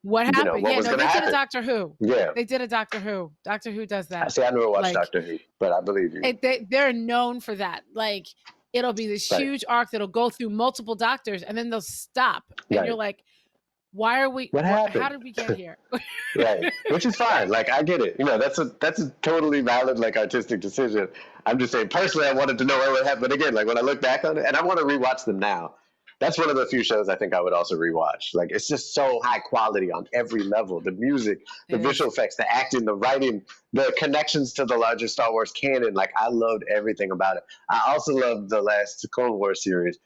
Speaker 2: what happened.
Speaker 1: What was
Speaker 2: they
Speaker 1: did
Speaker 2: a Doctor Who.
Speaker 1: Yeah,
Speaker 2: they did a Doctor Who. Doctor Who does that.
Speaker 1: I never watched Doctor Who, but I believe you.
Speaker 2: They're known for that. Like, it'll be this huge arc that'll go through multiple doctors, and then they'll stop, and you're like, "Why are we?
Speaker 1: What happened?
Speaker 2: How did we get here?"
Speaker 1: Right, which is fine. Like, I get it. That's a totally valid, like, artistic decision. I'm just saying, personally, I wanted to know what happened. But again, like, when I look back on it, and I want to rewatch them now. That's one of the few shows I think I would also rewatch. Like, it's just so high quality on every level. The music, the visual effects, the acting, the writing, the connections to the larger Star Wars canon. Like, I loved everything about it. I also loved the last Clone Wars series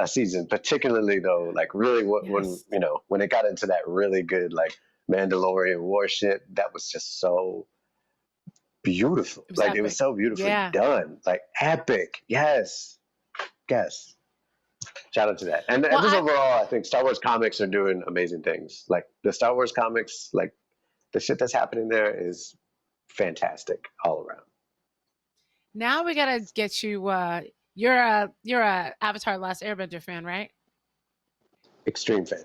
Speaker 1: season, particularly though, like really when it got into that really good, like, Mandalorian war shit, that was just so beautiful. It was so beautifully done. Like, epic. Yes. Shout out to that. And just overall, I think Star Wars comics are doing amazing things. Like, the Star Wars comics, like, the shit that's happening there is fantastic all around.
Speaker 2: Now we gotta get you. You're a Avatar: Last Airbender fan, right?
Speaker 1: Extreme fan.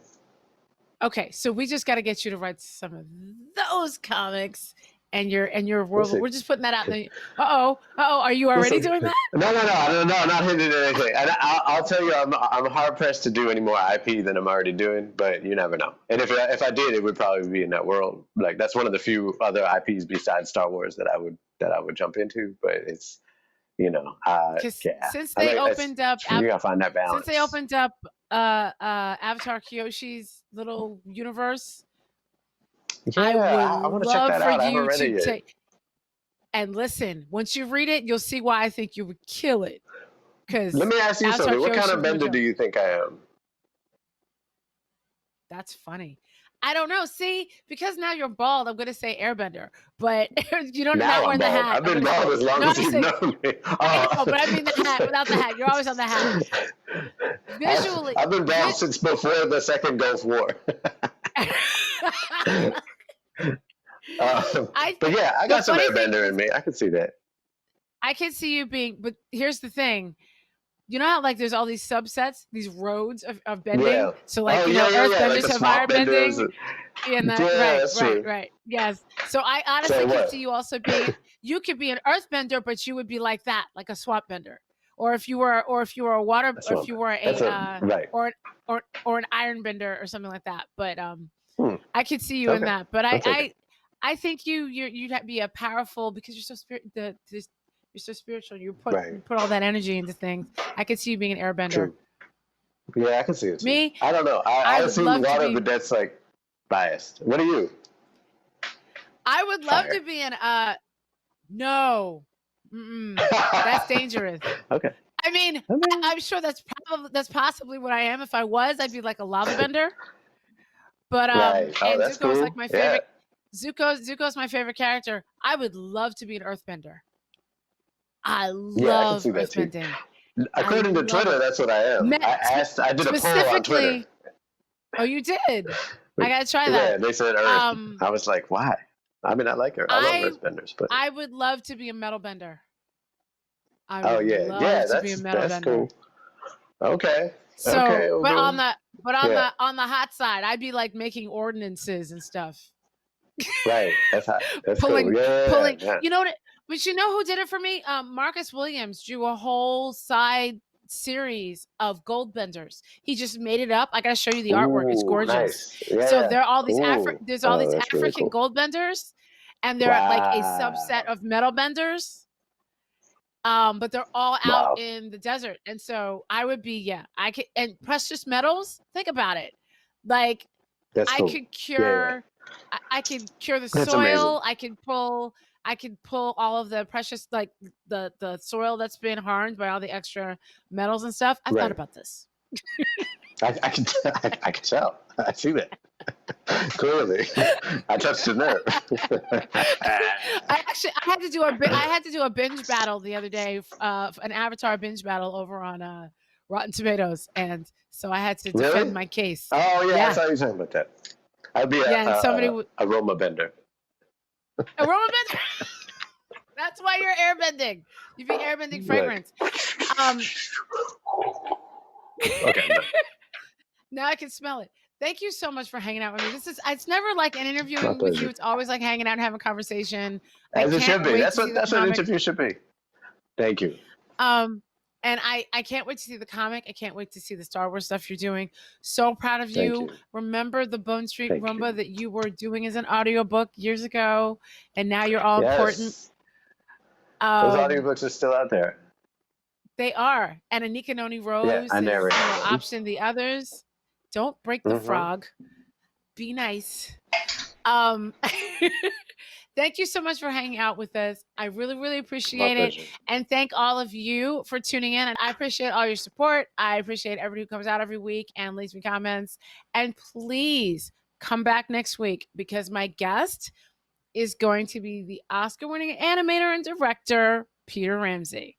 Speaker 2: Okay, so we just got to get you to write some of those comics, and your world. We're just putting that out there. Are you already doing that?
Speaker 1: No, not hinting at anything. And I'll tell you, I'm hard pressed to do any more IP than I'm already doing, but you never know. And if I did, it would probably be in that world. Like that's one of the few other IPs besides Star Wars that I would jump into. But it's
Speaker 2: since they opened up,
Speaker 1: you gotta find that balance.
Speaker 2: Since they opened up Avatar Kyoshi's little universe,
Speaker 1: I want to check that out. I haven't read it yet.
Speaker 2: And listen, once you read it, you'll see why I think you would kill it. Because
Speaker 1: let me ask you something. What kind of bender do you think I am?
Speaker 2: That's funny. I don't know. See, because now you're bald, I'm going to say airbender. But you don't not wearing the hat.
Speaker 1: I've been bald as long as you've known me.
Speaker 2: I know, but I mean the hat, without the hat. You're always on the hat. Visually.
Speaker 1: I've been bald since before the second Gulf War. But yeah, I got some airbender in me. I can see that.
Speaker 2: I can see you being, but here's the thing. You know how like there's all these subsets, these roads of bending. Yeah. So like earthbenders have fire bending. Right. Yes. So I honestly can see you also being. You could be an earthbender, but you would be like that, like a swamp bender. Or if you were a water, or if you were or an iron bender or something like that. But I could see you in that. But I think you'd be a powerful because you're so you're so spiritual. You put all that energy into things. I could see you being an airbender.
Speaker 1: True. Yeah, I can see it.
Speaker 2: Me?
Speaker 1: I don't know. I assume water, but that's like biased. What are you?
Speaker 2: I would love to be an no. That's dangerous.
Speaker 1: Okay.
Speaker 2: I mean, I'm sure that's possibly what I am. If I was, I'd be like a lava bender. But and Zuko's cool. Like my favorite. Yeah. Zuko's my favorite character. I would love to be an earthbender. I love earthbending.
Speaker 1: According to Twitter, that's what I am. I did a poll on Twitter.
Speaker 2: Oh, you did? I gotta try that.
Speaker 1: Yeah, they said Earth. I was like, why? I mean, I like her. I love earthbenders, but
Speaker 2: I would love to be a metal bender.
Speaker 1: That's cool. Okay.
Speaker 2: So,
Speaker 1: okay,
Speaker 2: but on the hot side, I'd be like making ordinances and stuff.
Speaker 1: Right. That's hot. That's
Speaker 2: pulling.
Speaker 1: Cool. Yeah.
Speaker 2: You know what? But you know who did it for me? Marcus Williams drew a whole side series of gold benders. He just made it up. I gotta show you the artwork. It's gorgeous.
Speaker 1: Nice. Yeah.
Speaker 2: So there are all these there's all these African really cool. gold benders, and they're like a subset of metal benders. But they're all out in the desert, and so I would be I could and precious metals. Think about it, like
Speaker 1: that's cool.
Speaker 2: I could cure. Yeah. I could cure the
Speaker 1: that's
Speaker 2: soil.
Speaker 1: Amazing.
Speaker 2: I could pull all of the precious, like the soil that's been harmed by all the extra metals and stuff. I thought about this.
Speaker 1: I can tell. I see that. Clearly, I touched a nerve.
Speaker 2: I had to do a binge battle the other day, an Avatar binge battle over on Rotten Tomatoes, and so I had to defend my case.
Speaker 1: Oh yeah, I saw you talking about that. I'd be a aroma bender.
Speaker 2: Aroma bender. That's why you're airbending. You'd be airbending fragrance.
Speaker 1: Okay. No.
Speaker 2: Now I can smell it. Thank you so much for hanging out with me. It's never like an interview with you. It's always like hanging out and having a conversation.
Speaker 1: As it should be. That's what an interview should be. Thank you.
Speaker 2: And I can't wait to see the comic. I can't wait to see the Star Wars stuff you're doing. So proud of you. Remember the Bone Street Rumba that you were doing as an audiobook years ago, and now you're all important.
Speaker 1: Those audiobooks are still out there.
Speaker 2: They are. And Anika Noni Rose optioned the others. Don't break the frog. Be nice. Thank you so much for hanging out with us. I really, really appreciate it. And thank all of you for tuning in. And I appreciate all your support. I appreciate everybody who comes out every week and leaves me comments. And please come back next week because my guest is going to be the Oscar-winning animator and director, Peter Ramsey.